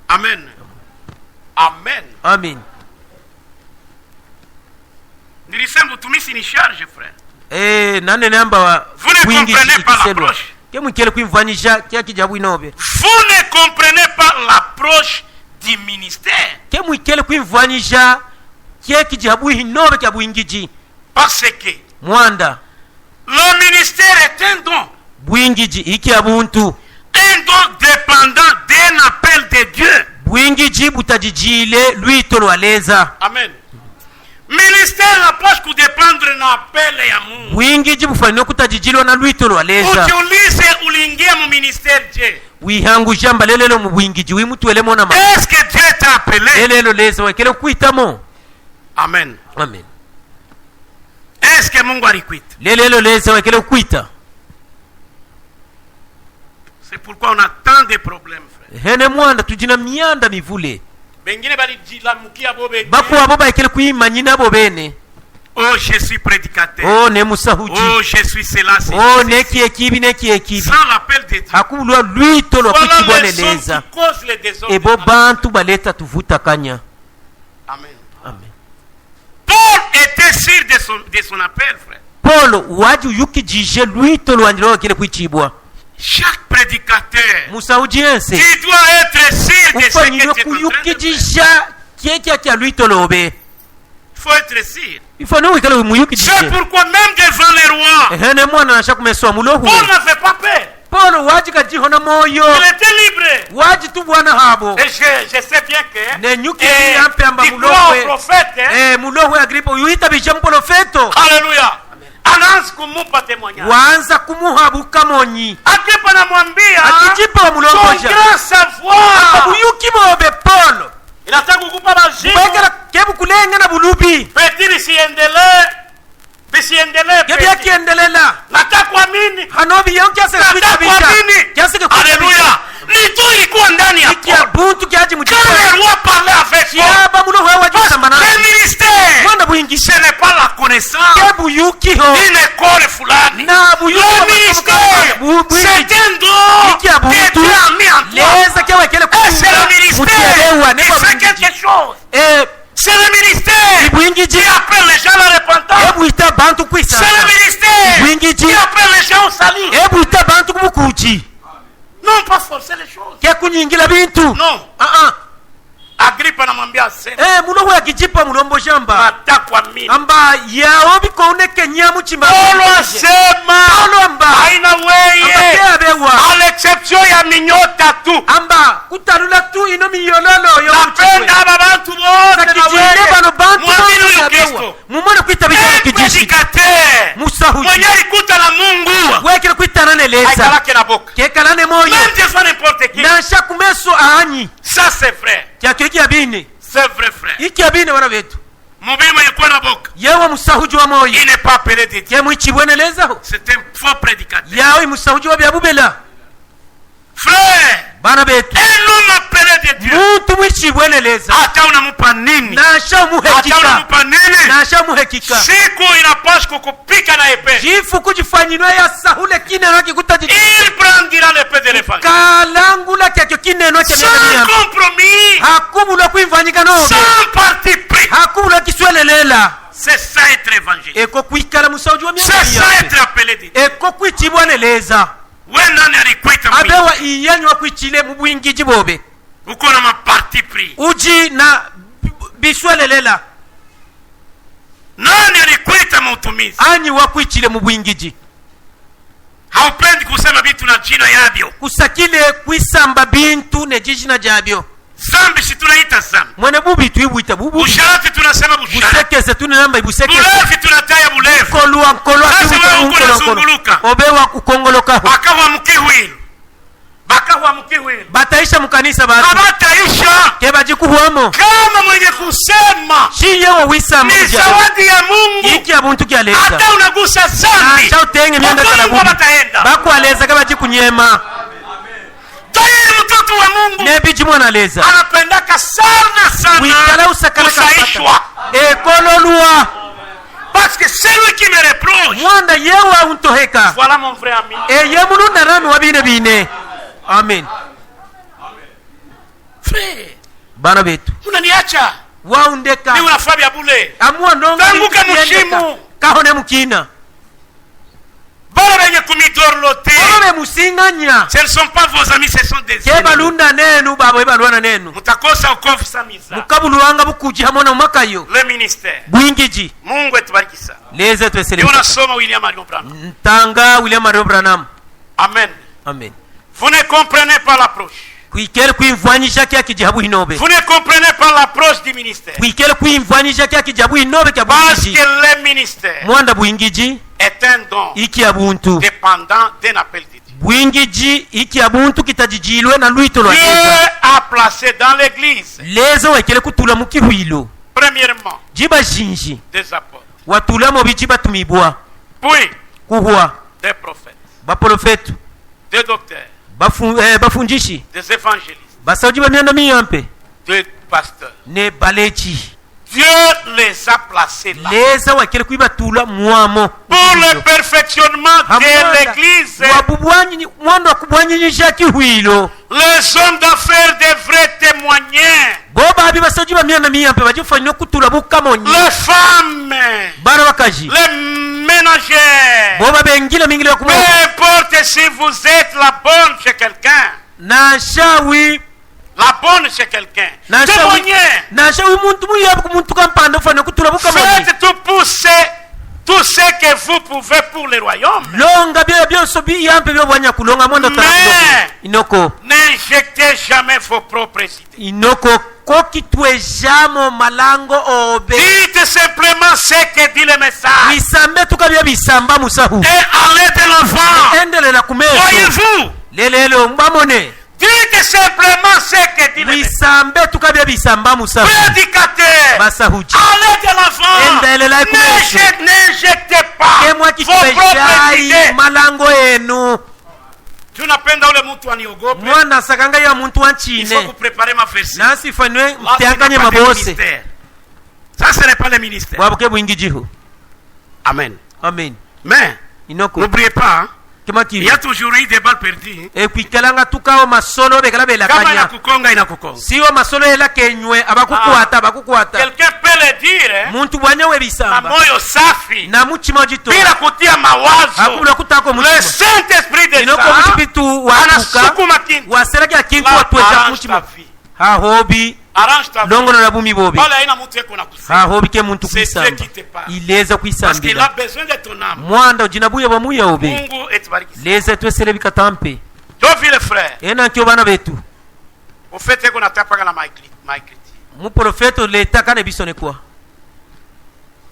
B: Amen. Amen.
A: Amen.
B: Nilisema utumishi ni charge, frère.
A: Nane namba
B: vous ne comprenez pas l'approche.
A: Vous
B: ne comprenez pas l'approche du ministère. Parce que le ministère est un don. Un don dépendant d'un appel de Dieu. Amen. Ministère n'approche que dépendre d'un appel à Mungu. Ujiulize uliingia mu ministère je? Est-ce que Dieu t'a appelé? Amen.
A: Amen.
B: Est-ce que Mungu alikuita? C'est pourquoi on a tant de problèmes, frère. Bengine balijilamukia bobe. Oh, je suis prédicateur. Oh, je suis cela.
A: Oh,
B: sans l'appel de Dieu. Voilà les sons qui causent les désordres. Amen.
A: Amen.
B: Paul était sûr de son appel, frère. Chaque prédicateur, tu dois être sûr de ce que tu es en train de faire. Il faut être sûr. C'est pourquoi même devant les rois, Paul n'avait pas peur. Il était libre. Et je sais bien que tu crois au prophète. Alléluia. Anaanza kumupa témoignage. Agripa anamwambia son grand savoir. Inataka kukupa majibu. Petiri bisiendelee. Nataka kuamini. Alléluia. Ni tu ilikuwa ndani ya Paul. Quand le roi parlait avec Paul, le ministère, ce n'est pas la connaissance. Une école fulani. Le ministère, c'est un don que Dieu a mis en toi. Et c'est le ministère qui fait quelque chose. C'est le ministère qui appelle les gens à la repentance. C'est le ministère qui appelle les gens au salut. Non, pas forcer les choses. Non. Agripa anamwambia aseme. Paulo asema haina weye. À l'exception ya minyota tu. Napenda abantu wote na weye. Mwamini huyu Kristo. Prédicateur. Mwenye alikuta na Mungu. Haikalake na boka. Même Dieu soit n'importe qui. Ça c'est vrai. C'est vrai, frère. Mubiri mwenye kuwa na boka. Il n'est pas appelé de Dieu. C'est un faux prédicateur. Frère, un homme appelé de Dieu. Hata unamupa nini? Siku inapaswa kukupika na epee. Il prendra l'épée de l'évangile. Sans compromis. Sans parti pris. C'est ça être évangile. C'est ça être appelé de Dieu. Nani alikuita mwingi? Uko na maparti pris. Nani alikuita mtumishi? Haupendi kusema vitu na jina yabyo. Zambi si tunaita zambi. Usharati tunasema busharati. Bulevi tunataya bulevi. Sasa wewe uko nazunguluka. Bakawa mkiwili.
A: Bataisha mukanisa batu.
B: Abataisha. Kama mwenye kusema ni zawadi ya Mungu. Hata unagusa zambi. Mungu bataenda. Mtoto wa Mungu anapendaka sana kusaishwa. Parce que c'est lui qui me reproche. Voilà mon frère ami.
A: Amen.
B: Frère, unaniacha ni unafaa vya bure. Tanguka mushimu.
A: Kahone mukina.
B: Bora wenye kumidorlote.
A: kebe musinganya
B: Ce ne sont pas vos amis, ce sont des
A: keba
B: ennemis.
A: lunda nenu babo ebalwana nenu
B: Mutakosa ukofu samisa.
A: mukabuluwanga bukuji hamona mumakayo
B: Le ministère.
A: bwingiji
B: Mungu etubariki sana.
A: leze twesele
B: Et on a somme William Marion Branham.
A: ntanga William Marion Branham.
B: Amen.
A: Amen.
B: Vous ne comprenez pas l'approche.
A: kwikele kwimvwanyisha kya kijabu inobe
B: Vous ne comprenez pas l'approche du ministère.
A: kwikele kwimvwanyisha kya kijabu inobe kya
B: Parce
A: bwingiji
B: que le ministère
A: mwanda bwingiji
B: est un don
A: iki ya buntu
B: dépendant d'un appel de Dieu.
A: bwingiji iki ya buntu kitajijilwe na lwito lwa
B: Dieu
A: Leza
B: a placé dans l'église,
A: leza wekele kutula mukihwilo
B: premièrement,
A: jiba jinji
B: des apôtres,
A: watulamo biji batumibwa
B: puis
A: kuhwa
B: des prophètes,
A: baprofetu
B: des docteurs,
A: bafunjishi
B: des évangélistes,
A: basauji bamyanda miyampe
B: des pasteurs.
A: ne balechi
B: Dieu les a placés là
A: leza wakele kwibatula mwamo
B: pour le perfectionnement de l'église.
A: mwanda wakubwanyinyisha kihwilo
B: Les hommes d'affaires devraient témoigner.
A: bo babi basauji bamyanda miyampe bajifanywa kutula bukamonyi
B: Les femmes,
A: bara bakaji
B: les ménagères.
A: bo babengile mingile
B: Peu
A: bakumo
B: importe si vous êtes la bonne chez quelqu'un,
A: na shawi
B: la bonne chez quelqu'un, témoignez.
A: na shawi muntu muyabu kumuntu kampanda ufanya kutula bukamonyi
B: Faites tout ce que vous pouvez pour le royaume.
A: longa bya byonso biyampe byobwanya kulonga mwanda
B: Mais
A: inoko
B: n'injectez jamais vos propres idées.
A: inoko kokitwejamo malango obe
B: Dites simplement ce que dit le message
A: bisambe tukabya bisamba musahu
B: et allez de l'avant.
A: endelela kumeso
B: Voyez-vous,
A: lelelo mbamone
B: dites simplement ce que dit le message.
A: bisambe tukabya bisamba musahu
B: Prédicateur,
A: basahuji
B: allez de l'avant.
A: endelela kumeso
B: N'injectez pas
A: kemwa
B: vos propres
A: kitwejai
B: idées.
A: malango enu
B: Tunapenda ule mtu aniogope.
A: mwana sakanga ya muntu
B: Il faut
A: wanchine
B: vous préparer ma version.
A: nasi fanwe
B: Là, ce
A: mteanganye
B: n'est pas le
A: mabose
B: ministère. Ça, ce n'est pas le ministère.
A: bwabuke bwingijiho
B: Amen.
A: amen
B: Mais,
A: inoko
B: n'oubliez pas, hein,
A: kema
B: il y a
A: kivi
B: toujours eu des balles perdues.
A: ekwikalanga tukao masolo bekala
B: Kama
A: belakanya
B: inakukonga, inakukonga.
A: siwo masolo ela kenywe abakukwata
B: Quelqu'un peut le dire, hein,
A: muntu bwanyawe
B: na
A: bisamba
B: moyo safi,
A: na muchima ojito
B: bila kutia mawazo.
A: hakubula kutako
B: Le
A: muchima
B: Saint-Esprit de
A: inoko
B: ça
A: muchipitu watuka
B: anasukuma kintu.
A: waselakya kintu
B: Là,
A: watweja
B: arrange ta
A: muchima
B: vie.
A: hahobi
B: Arrange ta vie.
A: longono na bumi bobe
B: Pale haina mtu yeko na kusema.
A: hahobi ke muntu
B: C'est Dieu
A: kwisamba
B: qui te parle.
A: ileza
B: Parce qu'il a
A: kwisambila
B: besoin de ton âme.
A: mwanda ujinabuye bamuya obe
B: Mungu etubariki sana.
A: leza twesele bikatampe
B: Tovi les frères,
A: ena nkyo bana betu
B: au fait eko natapaka na maikiti.
A: muprofeto leta kana bisone kwa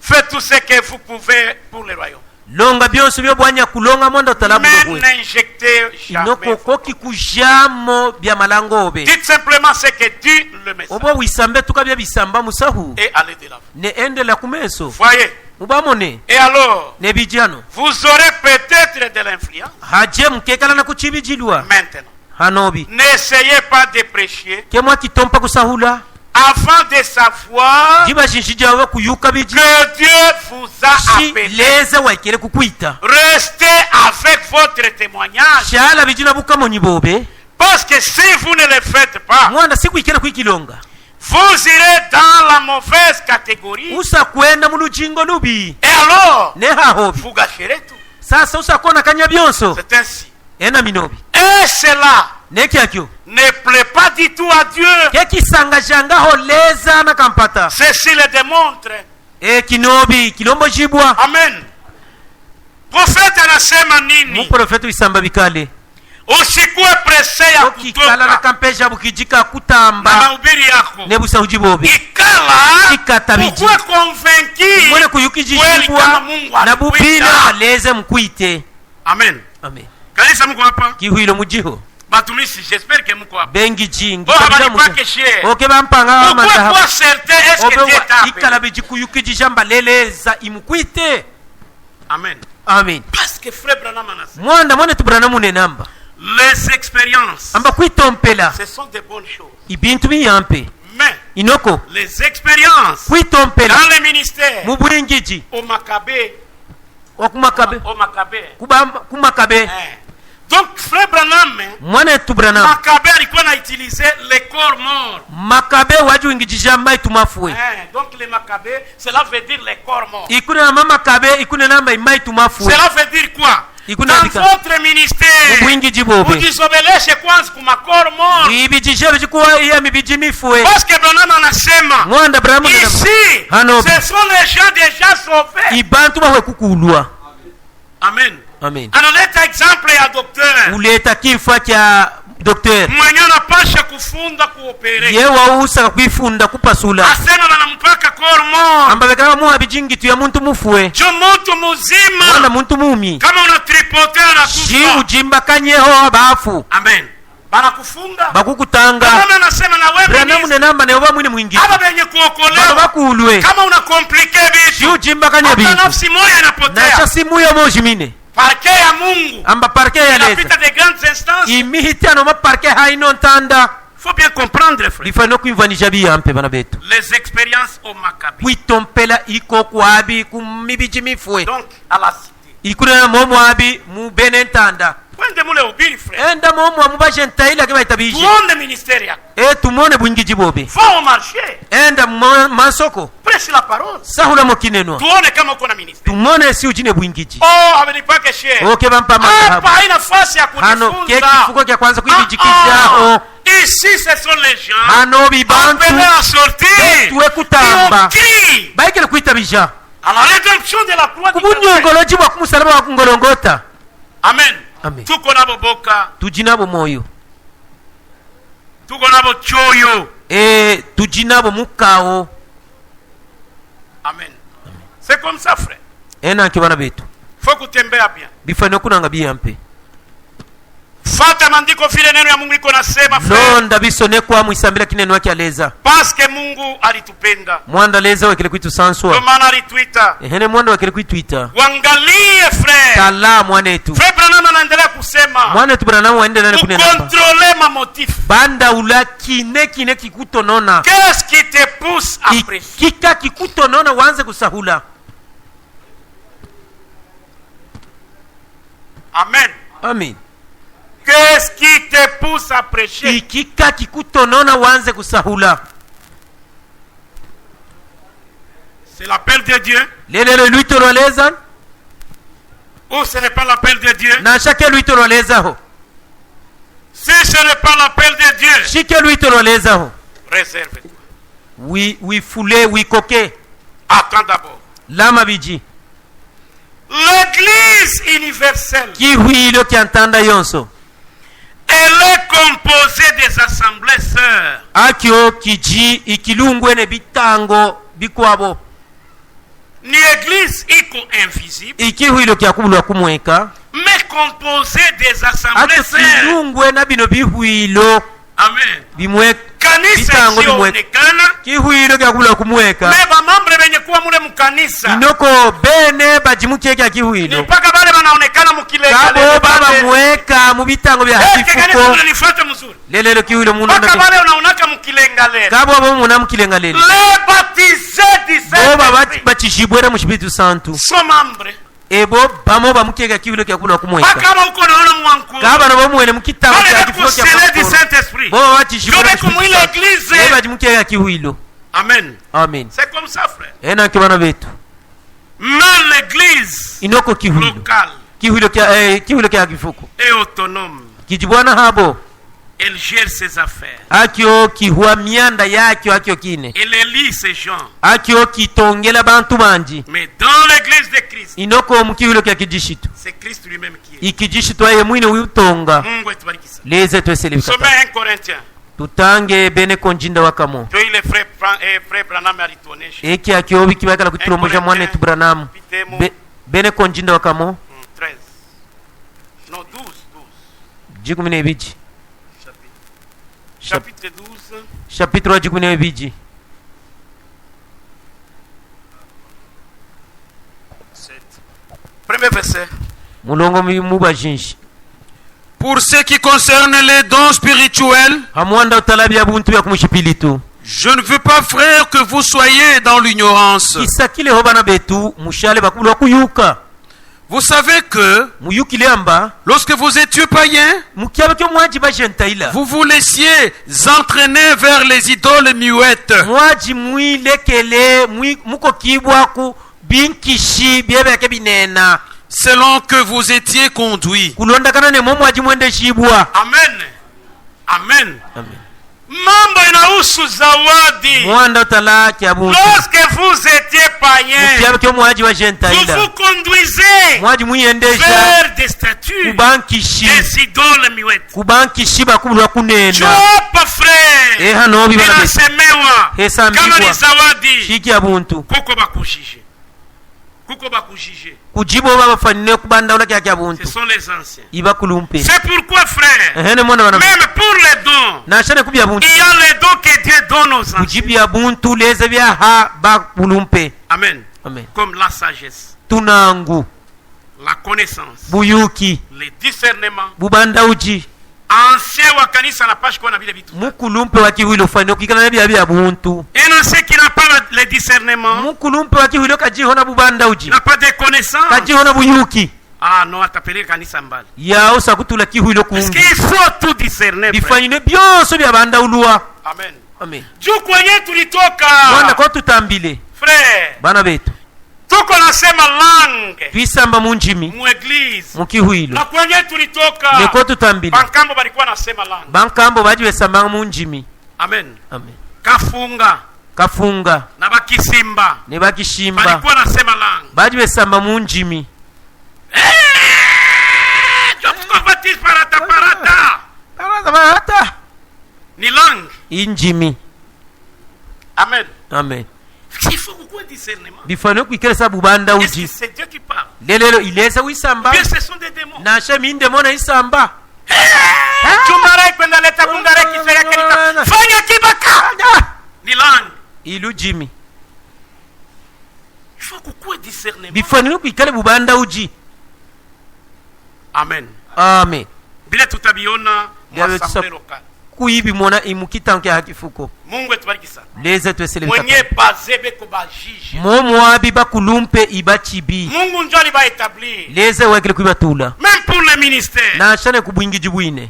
B: Faites tout ce que vous pouvez pour le royaume.
A: longa byonso byobwanya kulonga mwanda otalabu
B: Mais
A: bwe
B: n'injectez
A: inoko
B: jamais.
A: koki kujamo bya malango obe
B: Dites simplement ce que dit le message
A: obo wisambe tukabya bisamba musahu
B: et allez de l'avant.
A: ne endela kumeso
B: Voyez.
A: mubamone
B: Et alors,
A: ne bijano
B: vous aurez peut-être de l'influence
A: haje mukekala na kuchibijilwa
B: maintenant.
A: hanobi
B: N'essayez pas de prêcher
A: kemwa kitompa kusahula
B: avant de savoir
A: jiba shinshija kuyuka biji
B: que Dieu vous a
A: shi
B: appelé.
A: leza waikele kukwita
B: Restez avec votre témoignage.
A: shala bijina bukamonyi bobe
B: Parce que si vous ne le faites pas,
A: mwanda sikwikela kwikilonga
B: vous irez dans la mauvaise catégorie.
A: usa kwenda mulujingo lubi
B: Et alors,
A: ne hahobi
B: vous gâcherez tout.
A: sasa usakona kanya byonso
B: C'est ainsi.
A: ena minobi
B: Et cela
A: nekyakyo
B: ne plaît pas du tout à Dieu.
A: kekisangazhangaho leza na kampata
B: Ceci le démontre.
A: kinobi kilombo jibwa
B: Amen. Prophète anasema nini?
A: muprofeto isamba bikale
B: Usikuwe presse ya
A: okikala na
B: kutoka
A: kampesha bukijika
B: na
A: kutamba
B: mahubiri yako.
A: ne busahuji bobe
B: Ikala
A: Ikatabiji.
B: ukuwe convaincu
A: mwene
B: kweli
A: kuyukijishibwa
B: kama Mungu
A: na
B: alikuita.
A: bupina aleze mkwite
B: Amen.
A: amen
B: Kanisa mko hapa?
A: kihwilo mujiho
B: Batumishi, j'espère que mko hapa.
A: bengi jingi
B: Oh,
A: kabisa
B: habari kwake
A: mujiho
B: shie.
A: oke bampanga
B: Ukuwe
A: amandahabu
B: kwa certain est-ce que Dieu t'a
A: ikala
B: appelé?
A: biji kuyukijisha mbaleleza imukwite
B: Amen.
A: amen
B: Parce que frère Branham anasema
A: mwanda mwene tubrana mune namba
B: les expériences,
A: amba kwitompela
B: ce sont de bonnes choses.
A: ibintu biyampe
B: Mais
A: inoko
B: les expériences
A: kwitompela
B: dans le ministère,
A: mu bwingiji
B: au Maccabée,
A: wakumakabe
B: au Maccabée.
A: kumakabe
B: Hein. Donc frère Branham,
A: mwana tubrana
B: Maccabée alikuwa na utiliser les corps morts.
A: makabe wajuingijisha mai tumafue
B: Hein. Donc les Maccabées, cela veut dire les corps morts.
A: ikune na mama kabe ikune namba imai tumafue
B: Cela veut dire quoi? dans votre ministère ujisobeleshe kwanza kumakoro moja parce que Branham anasema ici ce sont les gens déjà sauvés. Amen.
A: Amen.
B: Analeta example ya docteur
A: uleta kifwa cha docteur
B: mwenye anapasha kufunda kuopere
A: yewa usa kuifunda kupasula
B: asema banampaka kormo
A: ambabeka mu abijingitu ya muntu mufwe
B: jo muntu muzima
A: wala muntu mumi
B: kama una tripotera na kufa
A: ji ujimba kanyeho abafu.
B: Amen. Banakufunda
A: bakukutanga
B: kama anasema na wewe
A: Branham ne namba ne oba mwini mwingi
B: aba benye kuokolewa
A: bakulwe
B: kama una complique vitu
A: ji ujimba kanye bitu
B: nafsi moja inapotea
A: na chasimu yo mojimine
B: parke ya Mungu
A: amba parke ya leta
B: inapita de grandes instances
A: imihitiano ma parke haino ntanda.
B: Faut bien comprendre frère.
A: Lifano kuimvanisha biyampe bana betu
B: Les expériences au Maccabi
A: kuitompela iko kwabi kumibiji mifwe
B: donc à la cité
A: ikuna momo abi mu benentanda
B: kwende mule ubiri frère
A: enda momo amubaje ntaila kama itabiji
B: tuone ministère yako
A: tumone bwingiji bobe
B: faut au marché
A: enda masoko
B: prêche la parole
A: sahula mokineno
B: tuone kama uko na ministère
A: tumone si ujine bwingiji
B: amenipake share
A: okay bampa mahabu
B: hapa haina nafasi ya
A: hano
B: kujifunza
A: kifuko kya kwanza kuibijikisha
B: ici ce sont les gens
A: hano bibantu
B: appelés à sortir
A: tuwe kutamba
B: qui
A: baikele kuitabija
B: à la rédemption de la croix
A: kubunyongoloji bwa kumusalaba wa kungolongota.
B: Amen.
A: Amen.
B: Tuko nabo boka
A: tujinabo moyo
B: tuko nabo choyo
A: tujinabo mukao.
B: Amen. C'est comme ça frère.
A: Nanke bana betu
B: faut kutembea bien
A: bifano kunanga biyampe
B: fata mandiko vile neno ya Mungu liko nasema frère
A: londa bisone kwa muisambila kineno yake aleza
B: parce que Mungu alitupenda
A: mwanda leza wakile kwitu sanswa
B: ndio maana alitwita
A: hene mwanda wakile kwitwita
B: wangalie frère
A: tala mwanetu
B: frère Branham anaendelea kusema
A: mwanetu Branham waendelea nani kunena
B: contrôler ma motif
A: banda ula kine kikutonona
B: qu'est-ce qui te pousse à prêcher
A: kika kikutonona wanze kusahula.
B: Amen.
A: Amen.
B: Qu'est-ce qui te pousse à prêcher
A: kika kikutonona wanze kusahula.
B: c'est l'appel de Dieu
A: lelelo luitololeza
B: ou ce n'est pas l'appel de Dieu
A: na shake luitololeza ho
B: si ce n'est pas l'appel de Dieu
A: shike luitololeza ho
B: réserve-toi
A: oui foulé oui coquet
B: attends d'abord
A: lama biji
B: l'église universelle
A: kihuilo kiantanda yonso
B: elle est composée des assemblées sœurs
A: akyo kiji ikilungwe ne bitango bikwabo
B: ni église iko invisible
A: ikihuilo kyakubulwa kumweka
B: mais composée des assemblées sœurs
A: kilungwe na bino bihuilo.
B: Amen.
A: Bimweka
B: kanisa sionekana
A: kihuilo kyakubulwa kumweka
B: me bamambre benye kuwa mule mukanisa
A: inoko bene bajimukie kya kihuilo
B: mpaka bale banaonekana mukilengalelo
A: kabo baba mweka mu bitango bya hafifuko lelelo kihuilo
B: mundu mpaka bale unaonaka mukilengalelo
A: kabo abo muna mukilengalelo
B: les baptisés du Saint-Esprit
A: bachishibwera mu Espiritu Santo
B: so mambre
A: ebo bamo bamukiega kihuilo kyakubulwa kumweka
B: kama uko naona mwanku
A: kaba no bomuwele mukitango kya kifuko kya
B: Saint-Esprit
A: bo bachishibwera
B: comme ile église
A: eba jimukiega kihuilo.
B: Amen.
A: Amen.
B: C'est comme ça frère.
A: Nanke bana betu
B: mais l'église
A: inoko kihuilo
B: locale
A: kihuilo kya kifuko
B: et autonome
A: kijibwana habo
B: elle gère ses affaires
A: akyo kihua mianda yakyo akyo kine
B: elle élit ses gens
A: akyo kitongela bantu banji
B: mais dans l'église de Christ
A: inoko mukihuilo kya kijishitu
B: c'est Christ lui-même qui est
A: ikijishitu aye mwine utonga
B: Mungu atubariki sana.
A: leze tweselebika
B: Sommet 1 Corinthiens
A: tutange bene konjinda wakamo
B: to ile frère Branham alituonesha
A: eki akyo bikibakala kuturomboja mwane tu Branham bene konjinda wakamo
B: 13 non 12
A: jikumi nebiji
B: chapitre 12
A: chapitre wa jikumi nebiji
B: 7 premier verset
A: mulongo mubajinshi.
C: Pour ce qui concerne les dons spirituels, je ne veux pas, frère, que vous soyez dans l'ignorance. Vous savez que lorsque vous étiez païens, vous vous laissiez entraîner vers les idoles muettes. selon que vous étiez conduits.
A: kulondakana ne momwe ajimwendeshibwa.
B: Amen. Amen.
A: Amen.
B: Mambo inahusu zawadi.
A: Mwanda utala kya buntu.
B: Lorsque vous étiez païen,
A: Mupyabe kyo mwaji wa
B: vous
A: gentaila.
B: vous conduisez
A: Mwaji muyendesha.
B: vers des statues,
A: Kubankishi.
B: des idoles muettes.
A: Kubankishi bakubulwa kunena.
B: Chopa frère.
A: Hano bibala bese.
B: Inasemewa
A: Hesa
B: kama ni
A: mbibwa.
B: zawadi.
A: Shiki ya buntu.
B: Kuko bakujije. Kuko bakujije.
A: Kujibo baba fanine kubanda ula kya buntu.
B: Ce sont les anciens.
A: Iba kulumpe.
B: C'est pourquoi frère,
A: Hene mwana wana.
B: même pour les dons,
A: Na shane kubya buntu.
B: il y a les dons que Dieu donne aux anciens.
A: Kujibya buntu leze bya ha ba kulumpe.
B: Amen.
A: Amen.
B: Comme la sagesse,
A: Tunangu.
B: la connaissance,
A: Buyuki.
B: le discernement.
A: Bubanda uji.
B: Ancien wa kanisa anapaswa kuwa na vile vitu.
A: Mukulumpe wa kiwilo fane kukikana na bya buntu.
B: Un ancien qui n'a pas le discernement,
A: Mukulumpe wa kiwilo kajihona bubanda uji.
B: n'a pas de connaissance.
A: Kajihona buyuki.
B: Ah non, atapeleka kanisa mbali.
A: Ya osa kutula kiwilo
B: Parce
A: kungi.
B: qu'il faut tout discerner. frère.
A: Bifanyine byose bya banda ulwa.
B: Amen.
A: Amen.
B: Juu kwenye tulitoka.
A: Bwana kwa tutambile.
B: Frère,
A: Bana betu.
B: tuko nasema langue
A: Twisamba munjimi.
B: mu église.
A: Mukihuilo.
B: Na kwenye tulitoka.
A: Neko tutambile.
B: Bankambo balikuwa nasema langue.
A: Bankambo bajiwe samba munjimi.
B: Amen.
A: Amen.
B: Kafunga
A: Kafunga.
B: na bakisimba
A: Ne bakishimba.
B: balikuwa nasema langue.
A: Bajiwe samba munjimi.
B: Jobs parata parata.
A: Hata.
B: Ni langue.
A: Injimi.
B: Amen.
A: Amen.
B: Il faut beaucoup de discernement.
A: Bifane kuikelesa bubanda
B: Est-ce que
A: uji.
B: c'est Dieu qui parle?
A: Lelelo ileza wisamba.
B: Bien, ce sont des démons.
A: Na sheminde mona isamba.
B: Chumbare kwenda leta kundare kisega kelita. Fanya kibaka. Ni langue.
A: Ilu jimi.
B: Il faut beaucoup de discernement.
A: Bifane kuikele bubanda uji.
B: Amen.
A: Amen.
B: Bila tutabiona
A: Bila
B: mwasambule lokali.
A: Kuibi mona imukitanke hakifuko.
B: Mungu etubariki sana.
A: Leze twesele
B: Mwenye bazebe ko bajiji.
A: Momwabi bakulumpe ibachibi.
B: Mungu njo aliba établir.
A: Leze wekele kuibatula.
B: Même pour le ministère.
A: Na shane kubwingiji bwine.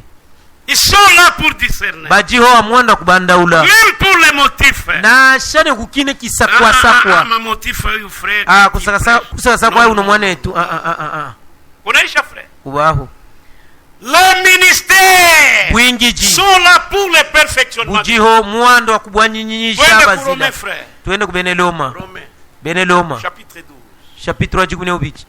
B: Ils sont là pour discerner.
A: Bajiho amwanda kubandaula.
B: Même pour les motifs.
A: Na shane kukine kisakwa sakwa.
B: Ma motif yu frère.
A: Ah kusaka sakwa uno mwanetu.
B: Unaisha frère.
A: Kubaho.
B: Le ministère
A: Bwingiji.
B: sont là pour le perfectionnement.
A: Bujiho mwando wa kubwanyinyisha
B: Twende ku
A: bazila.
B: Romains frère.
A: Twende kubene Loma.
B: Romains
A: Bene Loma.
B: chapitre 12.
A: Chapitre wa jikune ubichi.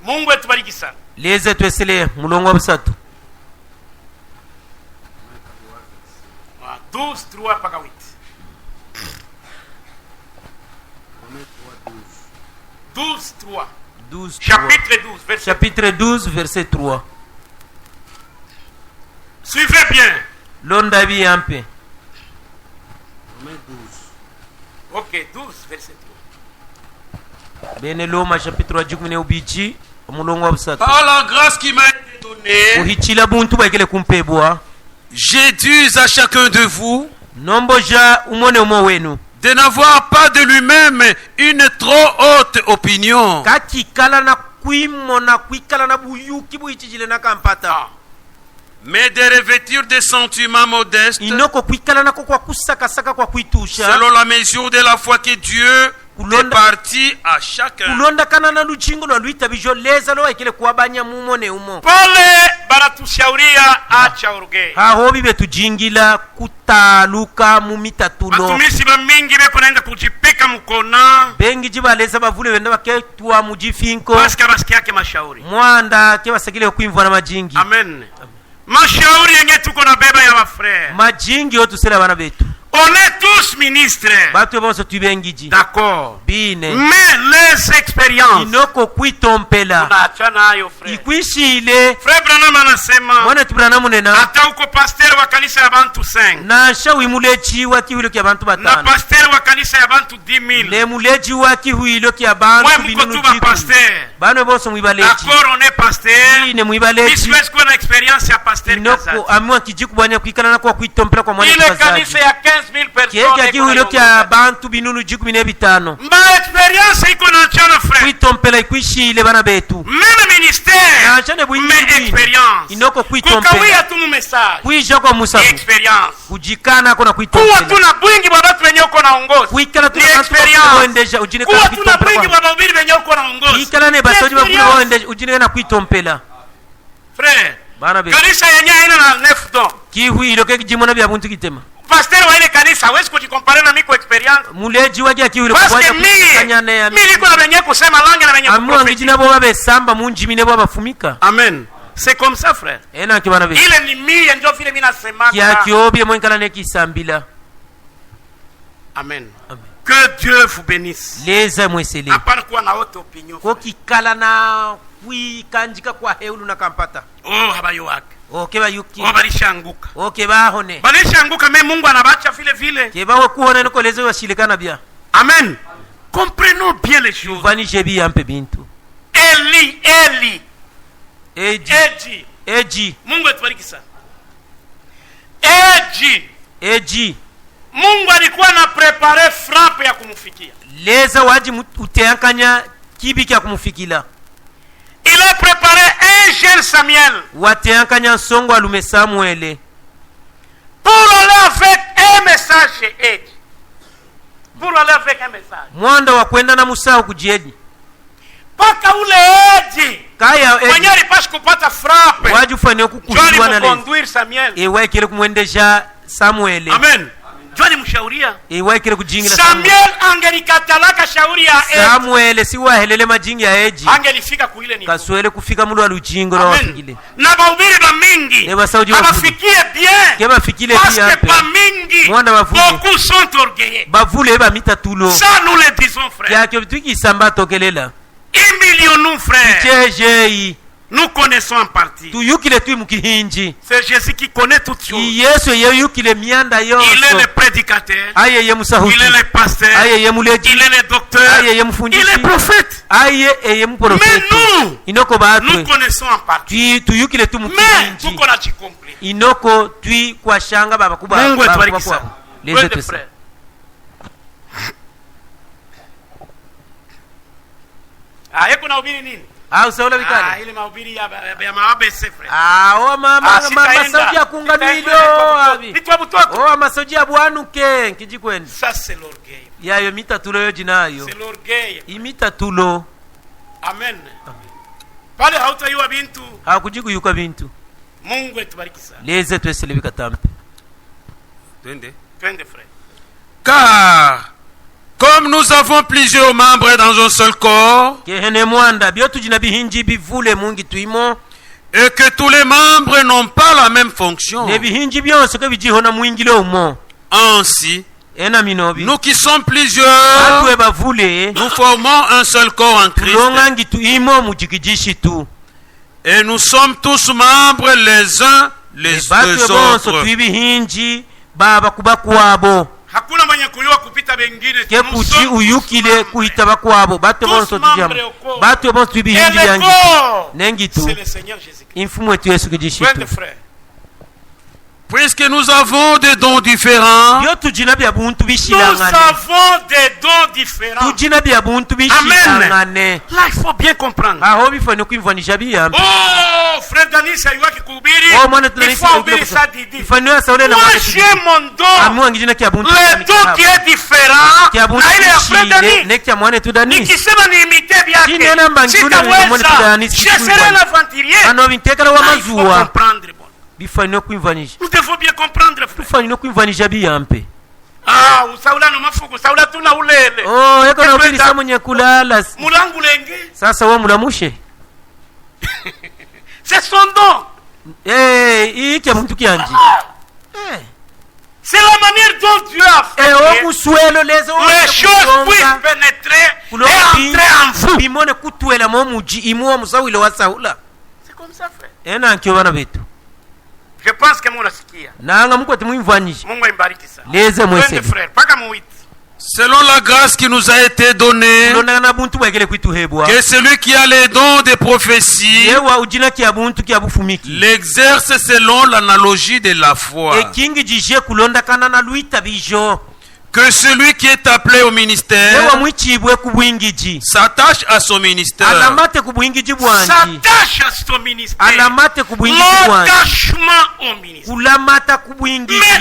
B: Mungu etubariki sana.
A: Leze twesele mulongo wa busatu.
B: 12:3 mpaka 8. 12:3.
A: 12.
B: Chapitre 12 verset.
A: Chapitre 12 verset 3.
B: Suivez bien.
A: Londa bi ampe.
B: OK, 12 verset 3.
A: Bene Loma chapitre wa jikune ubichi mulongo wa busatu.
C: Par la grâce qui m'a été donnée,
A: Uhichila buntu baikele kumpebwa.
C: j'ai dû à chacun de vous
A: Nomboja umone umo wenu.
C: de n'avoir pas de lui-même une trop haute opinion,
A: Kakikala na kwimo na kwikala na buyuki buichijile na kampata.
C: mais de revêtir des sentiments modestes
A: Inoko kwikala na kwa kusaka kwa kuitusha.
C: selon la mesure de la foi que Dieu est parti à chacun.
A: Kulonda kana na luchingo lwa luita bijo leza lo ikele kuabanya mumone umo.
B: Pole baratushauriya acha uruge.
A: Hahobi betujingila kutaluka mumitatulo.
B: Batumishi bamingi beko naenda kujipeka mukona.
A: Bengi jibaleza bavule wenda baketwa mujifinko.
B: Paska yake mashauri.
A: Mwanda ke basagile kuimvwa na majingi.
B: Amen. Mashauri yenye tuko na beba ya wafrère.
A: Majingi otu sela bana betu.
B: On est tous ministres.
A: Batu bose tubengiji.
B: D'accord.
A: Bine.
B: Mais les expériences.
A: Inoko kwitompela.
B: Tunaacha nayo frère.
A: Ikwishile.
B: Frère Branham anasema.
A: Mwana tibranamu nena.
B: Hata uko pasteur wa kanisa ya bantu 5.
A: Na shawimulechi wa kiwilo kia bantu
B: Na
A: batano.
B: pasteur wa kanisa ya bantu 10,000.
A: Le muleji wa kiwilo kia bantu
B: Mwe mko tu ba pasteur.
A: Bano bose mwibalechi.
B: D'accord, on est pasteur.
A: Ine mwibalechi.
B: Siwezi kuwa na experience ya pasteur
A: Inoko
B: Kazati.
A: amua kijiku bwanya kuikala na kwa kuitompela kwa mwana
B: Ile
A: kibazaji.
B: kanisa ya 15,000
A: Kye
B: personnes.
A: kya kiwilo kya bantu binunu 15
B: ma experience iko na chana frère
A: kwitompela ikwishile bana betu
B: même ministère
A: nachane
B: mais expérience
A: inoko kwitompela
B: kukawia tu mu message
A: kwisha kwa musabu
B: expérience
A: kujikana kona
B: kuwa
A: kwitompela
B: tuna bwingi bwa batu wenye uko naongoza
A: kwikala
B: ni experience
A: tunaendesha ujine
B: kuwa
A: kana
B: tuna bwingi
A: kwitompela
B: bwa babiri wenye uko naongoza
A: kwikala ne basoji bakulu waendesha ujine kana kwitompela
B: frère
A: bana betu
B: kanisa yenye haina na 9 don
A: kiwilo ke kijimona bya buntu kitema
B: pasteur wa ile kanisa hawezi kujikompare na miko experience
A: muleji waje kiwilo
B: parce
A: kwaje
B: que mimi niko na wenye kusema langue na wenye
A: amwangi jina bo babesamba munji mine bo bafumika
B: amen c'est comme ça frère
A: ena kibana be
B: ile ni mie ndio vile mimi nasema
A: kya kiobye mwenkala ne kisambila
B: amen que Dieu vous bénisse
A: leza mwesele
B: hapana kuwa na haute opinion
A: ko kikala na kwikanjika kwa heulu na kampata
B: habayo wake
A: keba yuki
B: balishanguka
A: keba hone
B: balishanguka me Mungu anabacha vile vile
A: keba wakuona niko lezo washilikana bia
B: amen comprenons bien les choses
A: vanije bia mpe bintu
B: Eli
A: eji
B: Mungu atubariki sana eji Mungu alikuwa na prepare frappe ya kumfikia
A: leza waji uteankanya kibi kya kumfikila
B: il a préparé un jeune Samuel
A: wateankanya songo alume Samuel
B: pour aller avec un message chez Eji pour aller avec un message
A: mwanda wa kwenda na Musa kujieji
B: paka ule Eji
A: kaya
B: mwenye alipasha kupata frappe
A: waji ufanye kukujuwa na
B: conduire Samuel
A: waikile kumwendesha Samuel
B: amen Jwani mshauria
A: waikile kujingira
B: Samuel angelikatalaka shauri ya Eji
A: Samuel si wahelele majingi ya Eji
B: angelifika kuile ni
A: kaswele kufika mulu alujingo na wafikile
B: na bahubiri ba mingi abafikie bien
A: keba fikile
B: parce
A: bien
B: que ba mingi beaucoup sont orgueilleux
A: bavule ba mitatulo
B: ça nous le disons frère
A: ya kyo bitwiki samba tokelela
B: Millions frères
A: tiejeyi
B: nous connaissons en partie
A: tuyukile tui mukihinji
B: c'est Jésus qui connaît toutes choses
A: Yesu yeyukile mianda yose
B: il est le prédicateur
A: ayeye musahuti
B: il est le pasteur
A: ayeye muleji
B: il est le docteur
A: ayeye mufundisi
B: il est prophète
A: ayeye muprofeti
B: mais nous
A: inoko batwe
B: nous connaissons en partie
A: tuyukile tu
B: mais
A: mukihinji
B: tuko na chikompli
A: inoko tui kwa shanga baba kuba
B: Mungu atubariki sana
A: les autres frères
B: yeko na ubiri nini
A: usaula vikali
B: ile mahubiri ya maabese frère
A: masoji ya kunganwilo abi masoji ya bwanuke nkijikweni
B: ça c'est l'orgueil
A: yayo mitatulo yo jinayo
B: c'est l'orgueil
A: imitatulo
B: amen pale hautaiwa bintu
A: hakujiguyuka bintu
B: Mungu etubariki sana
A: leze twesele bikatampe
B: twende frère
C: car comme nous avons plusieurs membres dans un seul corps,
A: et
C: que tous les membres n'ont pas la même fonction, ainsi, nous qui sommes plusieurs, nous formons un seul corps en Christ. Et nous sommes tous membres les uns les autres.
B: hakuna mwenye kuyua kupita bengine
A: kepuchi uyukile kuhita bakwabo bato bonso tujamo bato bonso tubihindi yangi nengi tu
B: c'est le Seigneur Jésus
A: infumu wetu Yesu kijishitu
C: puisque nous avons des dons différents,
A: yo tujina bya buntu
B: nous
A: bishilangane
B: avons des dons différents
A: tujina bya buntu bishilangane
B: là il faut bien comprendre
A: aho bifanye kwimvanisha biyambe
B: frère Danis ayuaki kuhubiri il faut ubiri ça didi
A: ifanye saule na
B: moi j'ai mon don
A: amwangijina kya buntu
B: le don qui est différent
A: kya buntu
B: na ile ya frère Danis
A: nekya mwane tu Danis
B: nikisema ni imite byake
A: Sinena mbangula na mwane tu Danis
B: je serai l'aventurier
A: ano bintekala wa mazuwa
B: comprendre
A: bifanye kwimvanisha
B: nous devons bien comprendre frère
A: bifanye kwimvanisha biyampe
B: usaula no mafuku usaula tuna ulele
A: yeko na ubiri sa mwenye kulala
B: mulangu lenge
A: sasa wa mulamushe
B: c'est son don
A: ikya muntu kyanji
B: c'est la manière dont Dieu a fait les choses puissent pénétrer et entrer en vous
A: bimone kutwela mo muji imuwa musawile wa saula
B: c'est comme ça frère
A: nkyo bana betu
B: je pense que mon asikia
A: nanga muko timwimvanyisha
B: Mungu imbariki sana
A: leze mwese
B: frère paka mu 8
C: selon la grâce qui nous a été donnée,
A: que
C: celui qui a les dons de prophétie l'exerce selon l'analogie de la foi. Que celui qui est appelé au ministère s'attache à son ministère.
B: S'attache
A: à son ministère. L'attachement au ministère. Mais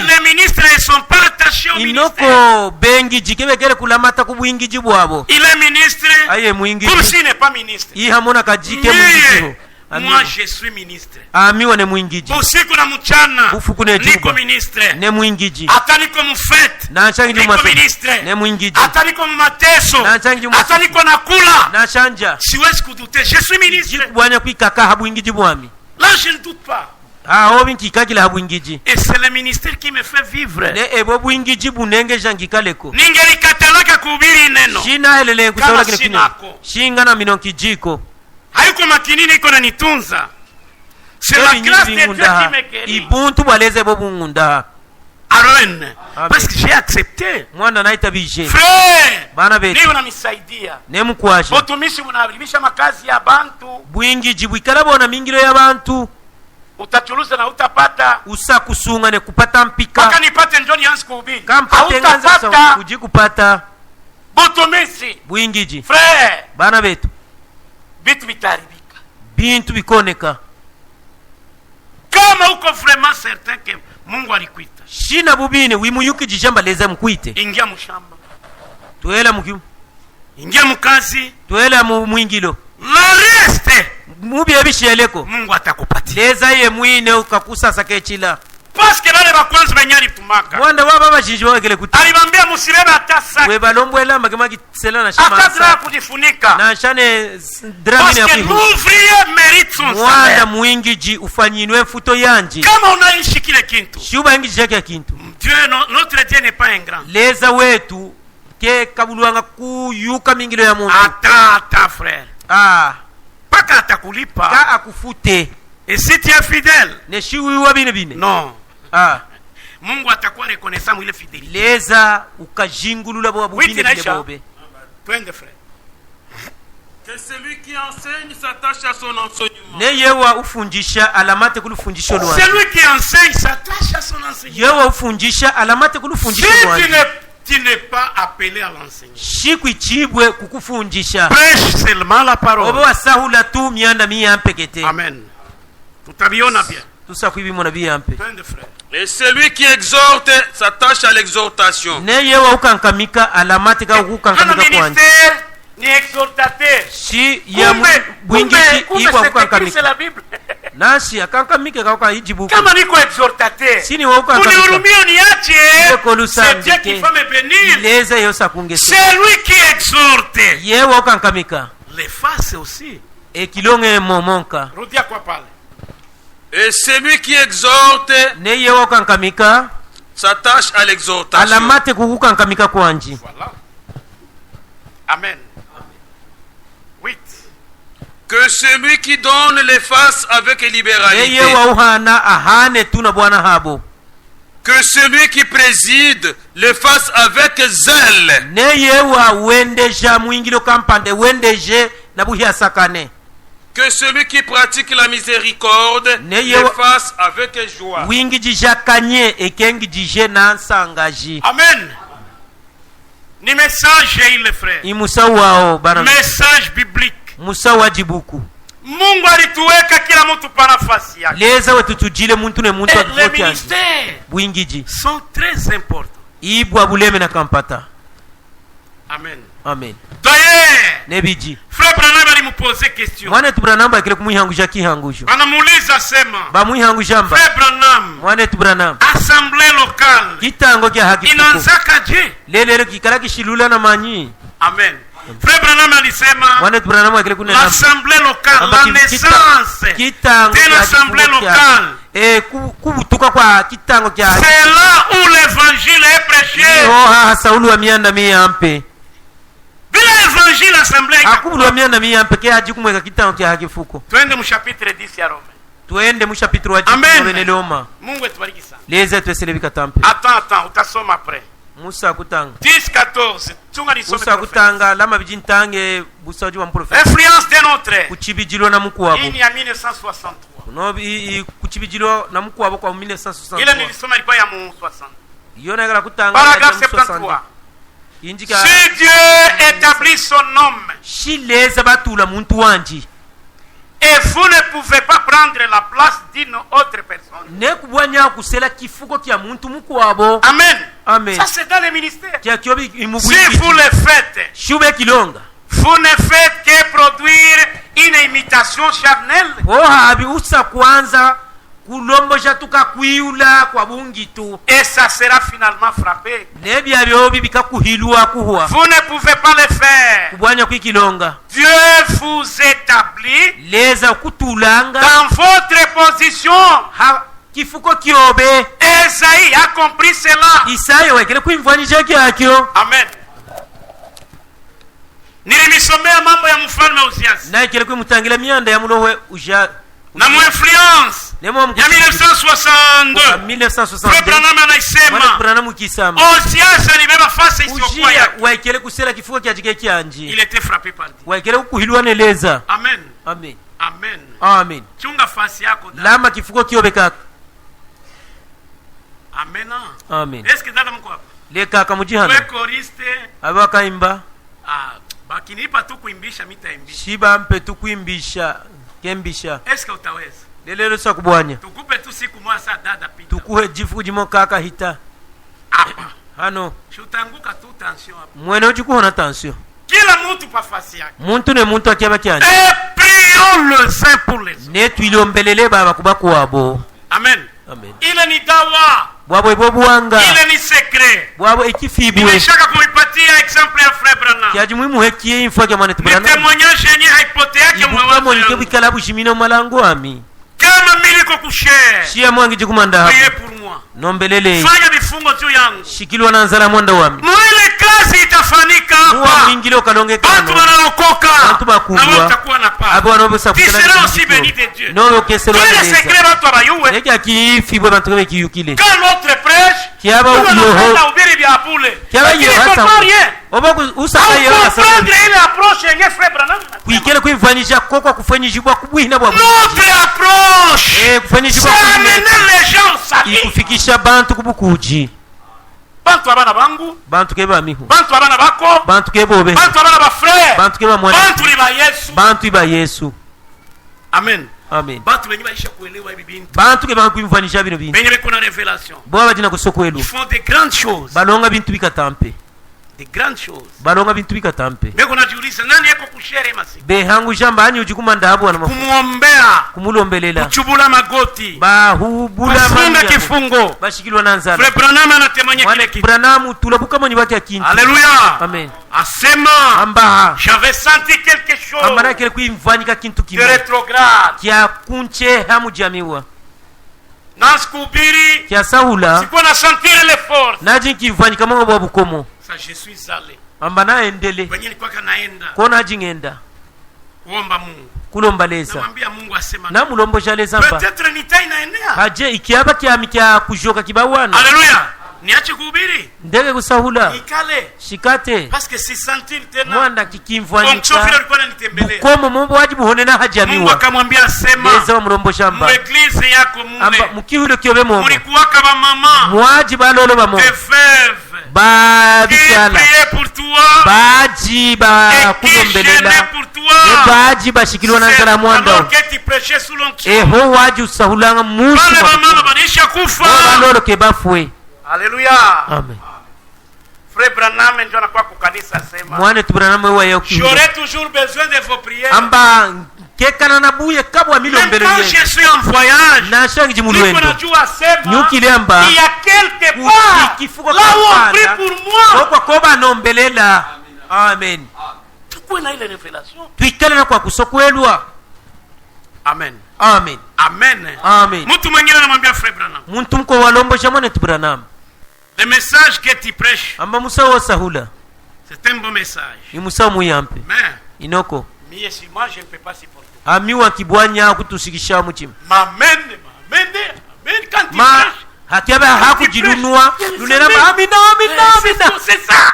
A: les ministres ne sont pas attachés au ministère. Il est ministre, comme s'il n'est pas ministre. Moi je suis ministre. Usiku na mchana niko ministre. Hata niko mfete niko ministre. Hata niko mateso hata niko nakula. Siwezi kudute, je suis ministre. Là je ne doute pas. Et c'est le ministère qui me fait vivre. Ningelikatalaka kuhubiri neno kama sinako. Haiko makinini iko nanitunza. C'est la grâce de Dieu qui me guérit. Amen. Parce que j'ai accepté. Frère, niwe namisaidia. Botumishi unaharibisha makazi ya bantu. Utachuluza na utapata.
B: Usakusunga ne kupata mpika.
A: Paka nipate njoni yansi kuhubiri.
B: Hautapata. Ujikupata.
A: Botumishi.
B: Bwingiji.
A: Frère.
B: Bana betu.
A: Bitu bitaribika.
B: Bintu bikoneka.
A: Kama uko vraiment certain que Mungu alikuita.
B: Shina bubine wimuyuki jijamba leza mkuite.
A: Ingia mushamba.
B: Tuela mukimu.
A: Ingia mukazi.
B: Tuela mwingilo.
A: La reste.
B: Mubi ebisheleko.
A: Mungu atakupatia.
B: Leza ye mwine ukakusa sakechila.
A: Parce que bale bakwanza banyari tumaka.
B: Mwanda waba bajiji wagele kuti.
A: Alibambia musirebe atasa.
B: We balombwela magema kisela na shama.
A: Akadra kujifunika.
B: Na shane dramini ya kuihu.
A: Parce que l'ouvrier mérite son salaire.
B: Mwanda mwingiji ufanyinwe mfuto yanji.
A: Kama unaishi kile kintu.
B: Shuba ingi jake ya kintu.
A: Dieu, notre Dieu n'est pas un grand.
B: Leza wetu ke kabuluanga kuyuka mingilo ya mungu.
A: Ata frère. Paka atakulipa.
B: Ka akufute.
A: Et si tu es fidèle.
B: Ne shiwi wabine bine.
A: Non. Mungu atakuwa reconnaissant ile fidélité.
B: Leza ukajingulula bo bubine bile bobe.
A: Twende frère.
C: Que celui qui enseigne s'attache à son enseignement.
B: Ne yewa ufunjisha alamate kulufundisho lwa.
A: Celui qui enseigne s'attache à son enseignement.
B: Yewa ufunjisha alamate kulufundisho lwa.
A: Si tu n'es pas appelé à l'enseigner.
B: Shikwi chibwe kukufunjisha.
A: Prêche seulement la parole.
B: Obo wasahula tu mianda miyampekete.
A: Amen. Tutabiona bien.
B: Tout ça qui mon avis ampe.
A: Twende frère.
C: Et celui qui exhorte s'attache à l'exhortation.
B: Ne yewa ukankamika alamate ka ukankamika kwanje.
A: Ni exhortateur.
B: Si ya bwingi iwa ukankamika.
A: C'est la Bible.
B: Nasi akankamika ka ukajibu.
A: Kama niko exhortateur.
B: Sini wa ukankamika.
A: Unihurumie niache. C'est Dieu qui va me bénir.
B: Leza yosa kungese.
A: C'est lui qui exhorte.
B: Yewa ukankamika.
A: Les faces aussi.
B: E kilonge momonka.
A: Rudia kwa pale.
C: Et celui qui exhorte s'attache à l'exhortation.
A: Voilà. Amen. 8.
C: Que celui qui donne les faces avec libéralité. Que celui qui préside les fasse avec zèle. Que celui qui pratique la miséricorde les fasse avec joie.
A: Amen. Ni message il frère. Message biblique. Mungu alituweka kila mtu pa nafasi yake. Les ministères sont très importants. Amen.
B: Amen.
A: D'ailleurs, Frère Branham alimupoze question. Anamuuliza sema. Frère Branham. Assemblée locale. Inaanzaka je? Amen. Frère Branham alisema l'assemblée locale, la naissance d'une assemblée locale. C'est là où l'évangile est prêché. L'évangile assemblée. Twende mu chapitre 10 ya Rome.
B: Tuende mu chapitre wa 10 Roma.
A: Mungu atubariki sana.
B: Leza tuselebika tampe.
A: Attends, utasoma après.
B: Musa kutanga
A: 10-14 tunga lisome.
B: Musa kutanga lama bijintange busaji wa prophète.
A: Influence de notre.
B: Kuchibijilo na mkuwabo.
A: Ini ya 1963.
B: No kuchibijilo na mkuwabo kwa 1963.
A: Ile nilisoma ilikuwa ya 60.
B: Paragraphe 73. Si Dieu établit son homme et vous ne pouvez pas prendre la place d'une autre personne. Amen. Ça c'est dans les ministères. Si vous le faites, vous ne faites que produire une imitation charnelle. Et ça sera finalement frappé. Vous ne pouvez pas le faire. Dieu vous établit dans votre position. Esaïe a compris cela. Amen. Nilisomea mambo ya mfalme Uziasi na mu influence ya 1962. Frère Branham anasema Uziasi alibeba fasi isiyokuwa yake. Il était frappé par Dieu. Amen.
A: Amen.
B: Amen.
A: Amen.
B: Chunga fasi yako
A: lama kifuko kiobekaka.
B: Amen.
A: Amen.
B: Est-ce que dada mko hapa?
A: Leka kamujihana.
B: Wewe koriste
A: abakaimba
B: bakinipa tu kuimbisha mitaimbisha.
A: Shiba mpe tu kuimbisha kembisha.
B: Est-ce que utaweza?
A: Lelelo sa kubwanya.
B: Tukupe tu siku moja saa dada pita.
A: Tukuhe jifu jimo kaka hita.
B: Hapa.
A: Hano.
B: Shutanguka tu tension hapa.
A: Mwene ujikuhona tension.
B: Kila mtu pa fasi yake.
A: Muntu ne muntu akiaba kyanje.
B: Et prions le saint pour les autres.
A: Ne tuilombelele baba kubakwabo.
B: Amen.
A: Amen.
B: Ile ni dawa.
A: Bwabo bobuwanga.
B: Ile ni secret.
A: Bwabo ekifibwe.
B: Nimeshaka kuipatia example ya Frère Branham.
A: Kyaji muhimu hekie info ya mwana Branham.
B: Témoignage yenye haipote yake
A: mwawazo. Mwanike bikala bushimino malango ami.
B: Kama mimi niko kushare.
A: Shia mwangi jikumanda.
B: Priez pour moi.
A: Nombelele.
B: Fanya vifungo tu yangu.
A: Shikilwa na nzala mwanda wami.
B: Mwile kazi itafanyika hapa.
A: Muwa mwingile ukalonge kano.
B: Watu wanaokoka.
A: Watu bakubwa.
B: Na watakuwa na pa.
A: Abo wanobusa
B: kutana. Tu seras aussi béni de Dieu.
A: No keselo
B: na Dieu. Secret watu abayuwe.
A: Neka kifibwe bantu kebe kiyukile.
B: Quand notre prêche.
A: Kiaba uyoho.
B: Na ubiri bya apule.
A: Kiaba yohasa. Oba usaka yohasa.
B: Prendre ile approche yenye Frère Branham.
A: Kuikele kuimfanyisha kokwa kufanyishibwa kubwina bwa.
B: Notre approche.
A: Kufanyishibwa
B: kubwina. Les gens savent.
A: Ikufikisha bantu kubukuji.
B: Bantu abana bangu.
A: Bantu keba mihu.
B: Bantu abana bako.
A: Bantu kebobe.
B: Bantu abana ba frère.
A: Bantu keba mwana.
B: Bantu liba Yesu.
A: Bantu iba Yesu.
B: Amen.
A: Amen.
B: Bantu benye baisha kuelewa hivi bintu.
A: Bantu keba kuimfanisha bino bintu.
B: Benye beko na révélation.
A: Bwa bajina kusokwelu.
B: Ils font des grandes choses.
A: Balonga bintu bikatampe.
B: Des grandes choses.
A: Balonga bintu bikatampe.
B: Beko najiuliza nani yako kushere masi?
A: Be hangu jamba anyi ujikuma ndabu wana mafu.
B: Kumuombea.
A: Kumulombelela.
B: Kuchubula magoti.
A: Ba hubula
B: mami. Kufunga kifungo.
A: Bashikilwa na nzala.
B: Frère Branham anatemanya kile kitu.
A: Branham tulabuka mwenye wake akintu.
B: Alléluia.
A: Amen.
B: Asema.
A: Ambaha.
B: J'avais senti quelque chose.
A: Ambana kile kuimfanyika kintu kimwe.
B: De rétrograde.
A: Kia kunche hamu jamiwa.
B: Naskubiri.
A: Kia saula.
B: Sikuwa na sentir les forces.
A: Naji kimfanyika mungu wa bukomo.
B: Ça je suis allé.
A: Ambana endele.
B: Kwenye nilikuwa kanaenda.
A: Kona jingenda.
B: Kuomba Mungu.
A: Kulombaleza.
B: Namwambia Mungu asema.
A: Na mulombo jaleza mba.
B: Peut-être nita inaenea.
A: Haje ikiaba kia kujoka kibawana.
B: Alléluia. Niache kuhubiri.
A: Ndege kusahula.
B: Nikale.
A: Shikate.
B: Parce que si sentir tena.
A: Mwanda kikimfanyika.
B: Mchofira alikuwa ananitembelea.
A: Komo mambo wajibu honena hajamiwa.
B: Mungu akamwambia sema.
A: Leza wa mrombo shamba.
B: Mueglise yako mune.
A: Amba mukihule kiobe momo.
B: Mulikuwa kama mama.
A: Mwaji balolo ba momo.
B: Des veuves.
A: Ba bikyala.
B: Pour toi.
A: Baji ba kulombelela.
B: Pour toi.
A: Baji bashikilwa na nzala mwanda.
B: Alors que tu prêchais sous l'onction.
A: Ho waji usahulanga musu.
B: Bale mama banisha kufa.
A: Balolo ke bafwe.
B: Alléluia.
A: Amen.
B: Frère Branham ndio anakuwa kukanisa sema.
A: Mwane Branham wewe yao.
B: J'aurai toujours besoin de vos prières.
A: Amba kekana na buye kabwa milombele
B: yewe. Je suis en voyage.
A: Na shangi jimulwendo.
B: Niko najua sema.
A: Nyuki lemba.
B: Il y a quelque part.
A: Kifuko
B: là où on prie pour moi.
A: Kwa koba nombelela. Amen.
B: Tukue na ile révélation.
A: Tuikale na kwa kusokwelwa.
B: Amen.
A: Amen.
B: Amen.
A: Amen.
B: Mtu mwingine anamwambia Frère Branham.
A: Muntu mko walombo jamani Branham.
B: Le message que tu prêches.
A: Amba musa wa sahula.
B: C'est un bon message.
A: Ni musa muyampe.
B: Mais
A: inoko.
B: Mie si moi je ne peux pas supporter.
A: Amiwa kibwanya kutusikisha muchima.
B: Amen quand tu prêches.
A: Hakiaba hakujilunua. Lunena amina.
B: C'est ça.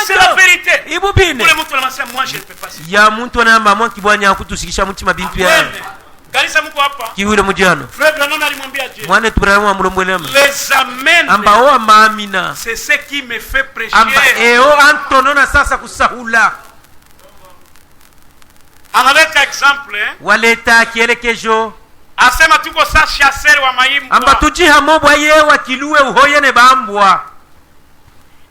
B: C'est la vérité.
A: Ibubine.
B: Pour les mots de la moi je ne peux pas supporter.
A: Ya muntu anamba mwa kibwanya kutusikisha muchima bintu ya.
B: Kanisa mko hapa?
A: Kiwile mujano.
B: Frère Branham alimwambia Dieu.
A: Mwane tubramu amulomwelema.
B: Les amens.
A: Amba o amina.
B: C'est ce qui me fait prêcher.
A: Amba eo antonona sasa kusahula.
B: Analeta exemple, hein?
A: Waleta kielekejo.
B: Asema tuko sa chasseur wa maimbwa.
A: Amba tujiha mobwa yewa kiluwe uhoye ne bambwa.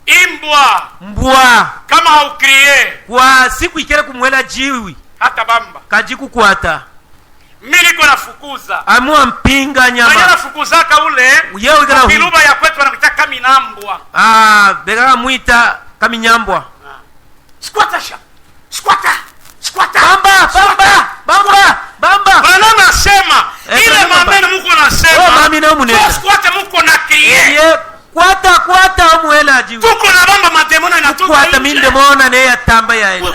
B: Imbwa.
A: Mbwa.
B: Kama haukriye.
A: Kwa siku ikere kumwela jiwi.
B: Hata bamba.
A: Kajiku kuata.
B: Mimi niko nafukuza.
A: Amua mpinga nyama.
B: Mwenye nafukuzaka ule. Kiluba ya kwetu wanakuita kaminambwa.
A: Bega muita kaminyambwa.
B: Squatta sha. Squatta. Squatta.
A: Bamba.
B: Bana nasema ile mameno mko nasema.
A: Mami na munene.
B: Squatta mko na kriye.
A: Kwata omuhela jiwe.
B: Tuko na bamba mademona inatoka.
A: Kwata mindemona ne yatamba ya ela.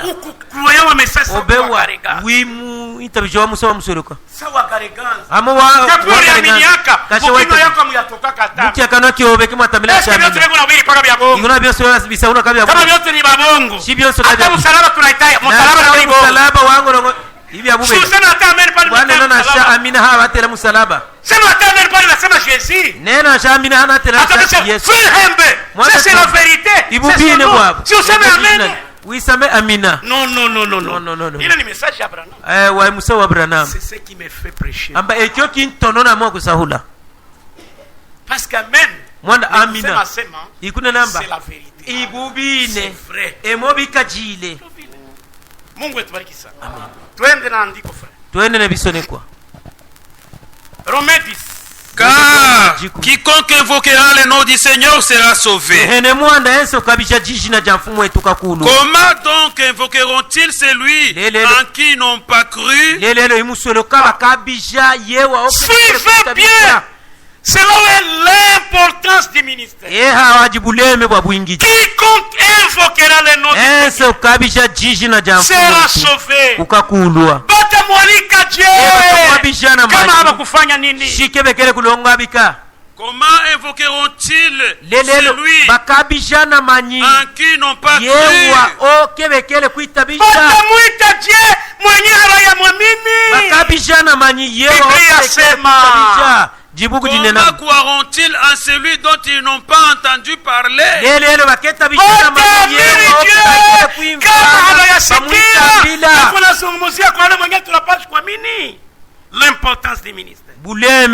B: Kuwa yawa mesasa.
A: Obewa. Wimu itabijwa musawa musoroka.
B: Sawa gareganza.
A: Amo wa.
B: Kapuri ya miniaka. Mukino yako muyatoka kata.
A: Mutia kano kiyobe kimwatamila
B: shamina. Eske byote biguna paka bya bongo.
A: Iguna byose bisauna kabya bongo.
B: Kama byote ni babongo.
A: Si byose kabya.
B: Hata musalaba tunaitaya. Musalaba na bongo.
A: Musalaba wangu rongo. Hivi abube.
B: Susana hata amen pale.
A: Bwana nana sha amina hawa tena musalaba.
B: Sema hata amen pale nasema Jésus.
A: Nena sha amina hana tena
B: Yesu. C'est la vérité.
A: Ibubine bwabo.
B: Si useme amen.
A: Wisame amina.
B: Non. Il est message à Branham.
A: Wa Musa wa Branham.
B: C'est ce qui me fait prêcher.
A: Amba ekyo kintonona mwa kusahula.
B: Parce qu'amen.
A: Mwanda amina. Ikune namba.
B: C'est la vérité.
A: Ibubine.
B: C'est vrai.
A: Emobi kajile.
B: Mungu etubariki sana. Amen. Twende na andiko frère.
A: Twende na bisone kwa.
B: Romains 10.
C: Car quiconque invoquera le nom du Seigneur sera sauvé. Comment donc invoqueront-ils celui en qui ils n'ont pas cru?
B: Suivez bien. C'est là où est l'importance du ministère. Quiconque invoquera le nom du Seigneur sera sauvé. Batamwalika Dieu. Kama hawakufanya nini?
C: Comment invoqueront-ils celui en qui ils n'ont pas cru?
B: Batamwita Dieu mwenye hawayamwamini. Biblia sema.
C: Comment croiront-ils en celui dont ils n'ont pas entendu parler?
B: L'importance du ministère. Quand
C: le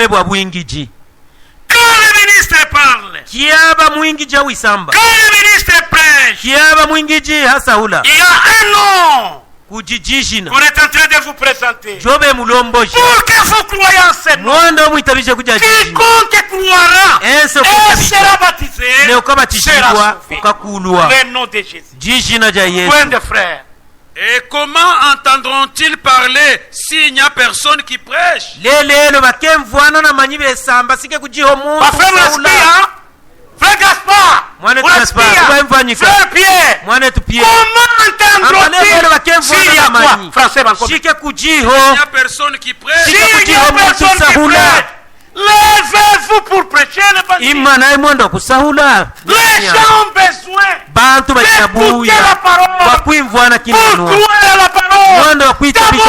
C: ministre parle,
B: quand le ministre prêche, il y a un nom qu'on est en train de vous présenter pour que vous croyez en ce nom. Quiconque croira et sera baptisé sera sauvé. Le nom de Jésus. Point de frère.
C: Et comment entendront-ils parler s'il n'y a personne qui prêche?
B: Frère Gaspard, frère Pierre, comment entendront-ils s'il y a quoi? Français,
C: s'il n'y a personne qui prêche,
B: s'il y a personne qui prêche, levez-vous pour prêcher l'évangile. Les gens ont besoin d'écouter la parole, pour croire à la parole. D'abord,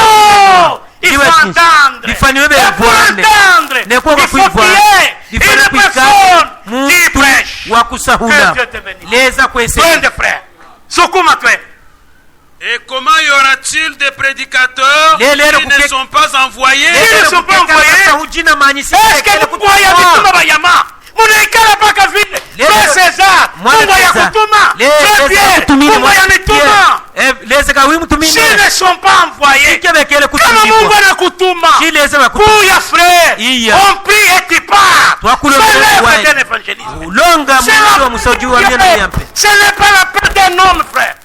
B: il faut entendre. Il faut entendre. Il faut prier. Une personne qui prêche. Que Dieu te bénisse. Plein de frères. Soukouma-toi.
C: Et comment y aura-t-il des prédicateurs qui ne sont pas envoyés?
B: Ils ne sont pas envoyés. Est-ce que vous croyez à Bayama? Munaikala paka vile. Frère César, Mungu ya kutuma. Frère Pierre, Mungu ya nituma. S'ils ne sont pas envoyés, kama Mungu anakutuma, kuya frère, on prie et tu pars. Fais-le d'un évangéliste. Ce n'est pas la peine d'un homme, frère.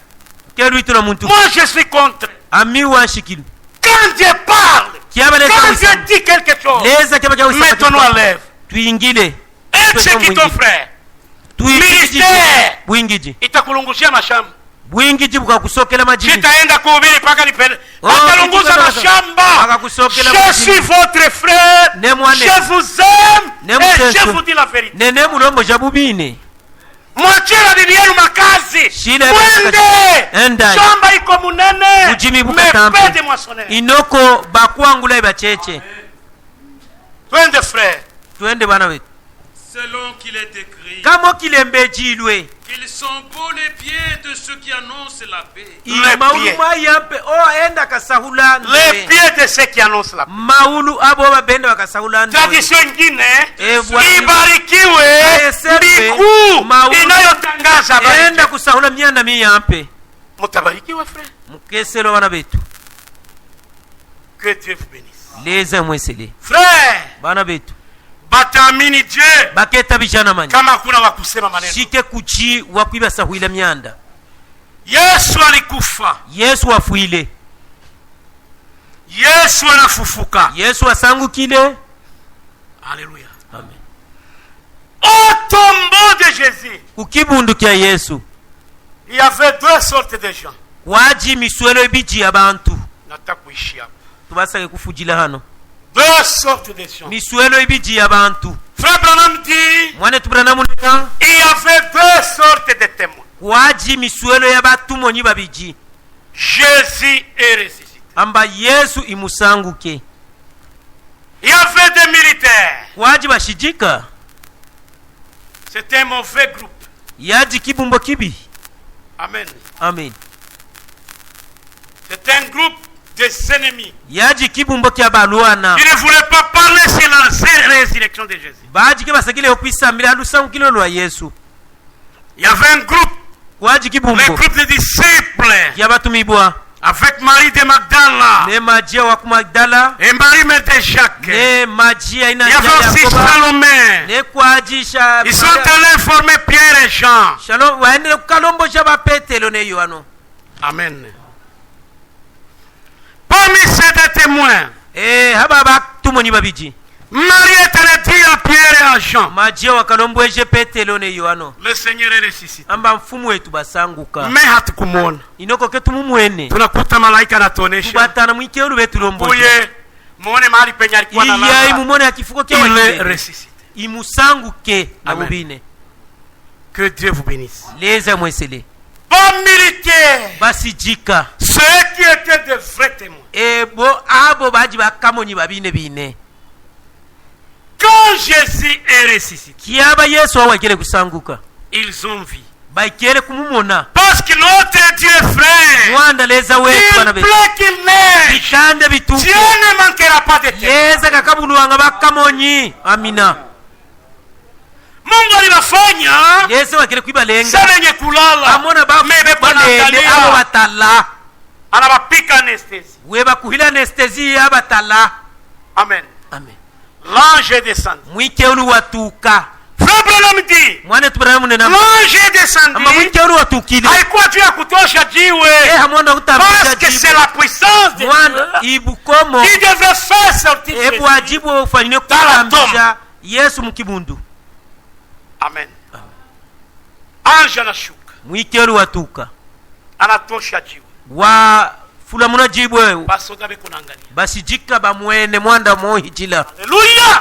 B: Moi je suis contre. Quand Dieu parle, quand Dieu dit quelque chose, mettons-nous à l'œuvre. Eche kito frère. Ministère. Itakulungushia mashamba. Sitaenda kuhubiri paka nipende. Watalunguza mashamba. Je suis votre frère. Je vous aime. Et je vous dis la vérité. Mwachira bibi yenu makazi. Mwende. Shamba iko munene. Mepede mwasonene.
A: Inoko bakuangula ibacheche. Twende frère.
B: Twende bana wetu.
C: Selon qu'il est écrit.
B: Kama kilembejilwe.
C: Ils sont beaux les pieds de ceux qui annoncent la paix.
A: Les pieds de ceux qui annoncent la paix. Tradition ingine ibarikiwe miguu inayotangaza
B: enda kusahula myanda miyampe.
A: Mutabarikiwe frère.
B: Mukeselo bana betu.
A: Que Dieu vous bénisse.
B: Leza mwesele.
A: Frère.
B: Bana betu.
A: Batamini Dieu.
B: Baketa bijana manya.
A: Kama kuna wakusema maneno.
B: Shike kuchi wakwiba sahuila myanda.
A: Yesu alikufa.
B: Yesu afuile.
A: Yesu anafufuka.
B: Yesu asangukile.
A: Alléluia.
B: Amen.
A: Au tombeau de Jésus.
B: Kukibundu kya Yesu.
A: Il y avait deux sortes de gens.
B: Waji miswelo ibiji abantu.
A: Natakuishi hapa.
B: Tubasake kufujila hano.
A: Deux sortes de gens.
B: Miswelo ibiji abantu.
A: Frère Branham dit.
B: Mwane tubranamu neka.
A: Il y avait deux sortes de témoins.
B: Waji miswelo yabatu monyi babiji.
A: Jésus est ressuscité.
B: Amba Yesu imusanguke.
A: Il y avait des militaires.
B: Waji bashijika.
A: C'était un mauvais groupe.
B: Yaji kibumbo kibi.
A: Amen.
B: Amen.
A: C'était un groupe des ennemis.
B: Yaji kibumbo kya baluana.
A: Qui ne voulaient pas parler sur la résurrection de Jésus.
B: Baji ke basakile okwisambira alusangukile lwa Yesu.
A: Il y avait un groupe.
B: Waji kibumbo.
A: Le groupe des disciples.
B: Yabatumibwa.
A: Avec Marie de Magdala.
B: Ne Maria wa Magdala.
A: Et Marie mère de Jacques.
B: Ne Maria ina.
A: Il y avait aussi Salomé.
B: Ne kwajisha.
A: Ils sont allés former Pierre et Jean.
B: Shalom waende kalombo jaba Petelo ne Yohano.
A: Amen. Parmi ces deux témoins.
B: Hababa tumoni babiji.
A: Marie est allée dire à Pierre et à Jean.
B: Maria wa kalombo eje Petelo ne Yohano.
A: Le Seigneur est ressuscité.
B: Amba mfumu wetu basanguka.
A: Mais hatukumuona.
B: Inoko ketumumwene.
A: Tunakuta malaika anatuonesha.
B: Tubatana mwikelu betu lombo.
A: Uye muone mahali penye alikuwa na lala.
B: Iya mumone akifuko kya
A: Il est ressuscité.
B: Imusanguke na mubine.
A: Que Dieu vous bénisse.
B: Leza mwesele.
A: Bon militaire.
B: Basijika.
A: Ceux qui étaient de vrais témoins.
B: Ebo abo baji bakamonyi babine bine.
A: Quand Jésus est ressuscité,
B: kiaba Yesu awakele kusanguka.
A: Ils ont vu.
B: Baikele kumumona.
A: Parce que notre Dieu frère.
B: Mwanda leza wetu bana
A: betu. Il plaît qu'il neige.
B: Bikande bitu.
A: Dieu ne manquera pas de terre.
B: Leza kakabuluanga bakamonyi. Amina.
A: Mungu alibafanya.
B: Yesu wakele kuibalenga.
A: Sebenye kulala.
B: Amona ba balele abo batala.
A: Anabapika anesthesie.
B: Weba kuhila anesthesie abatala.
A: Amen.
B: Amen.
A: L'ange est descendu.
B: Mwikeulu watuka.
A: Frère Branham dit.
B: Mwane tubrahamu nena.
A: L'ange est descendu.
B: Ama mwikeulu watukile.
A: Haikuwa tu ya kutosha jiwe.
B: Hamonda kutambisha jiwe.
A: Parce que c'est la puissance de
B: Dieu. Ibukomo.
A: Qui devrait faire sortir Jésus.
B: Ebu ajibu ufanyine kutambisha Yesu mkibundu.
A: Amen. Ange anashuka.
B: Mwikeulu watuka.
A: Anatosha jiwe.
B: Wa fulamuna jibwe.
A: Basoda beko naangalia.
B: Basijika bamwene mwanda mohijila.
A: Alléluia.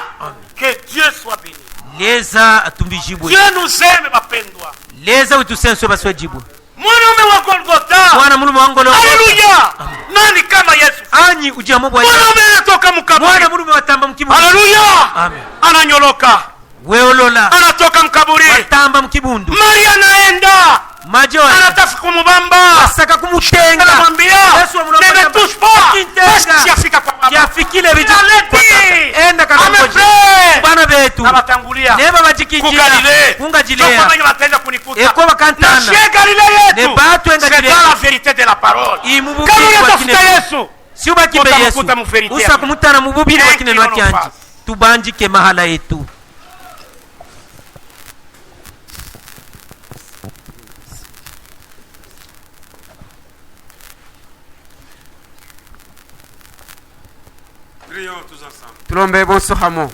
A: Que Dieu soit béni.
B: Leza atumbijibwe.
A: Dieu nous aime bapendwa.
B: Leza utusenso baswe jibwe.
A: Mwanaume wa Golgotha.
B: Mwana mulume wa Golgotha.
A: Haleluya. Nani kama Yesu?
B: Anyi ujamo bwa Yesu.
A: Mwanaume anatoka mkaburi.
B: Mwana mulume watamba mkibundu.
A: Haleluya.
B: Amen.
A: Ananyoloka.
B: Weolola.
A: Anatoka mkaburi.
B: Watamba mkibundu.
A: Maria anaenda.
B: Majo.
A: Anatafuta kumubamba.
B: Asaka kumutenga.
A: Anamwambia.
B: Yesu amulomba.
A: Ne touche pas. Parce que siafika kwa baba.
B: Kiafikile vitu. Enda
A: kakamboje.
B: Bana betu.
A: Abatangulia.
B: Neba bajikijira. Kunga jilea.
A: Kwa batenda kunikuta.
B: Eko bakantana.
A: Na chez Galilée yetu.
B: Ne batu enga jilea.
A: C'est la vérité de la parole.
B: Imububi
A: kwa kine. Yesu.
B: Si ubakibe Yesu. Usa kumutana mububiri wa kine nwakianji. Tubanjike mahala yetu.
C: Prions tous ensemble.
A: Tulombe boso hamo.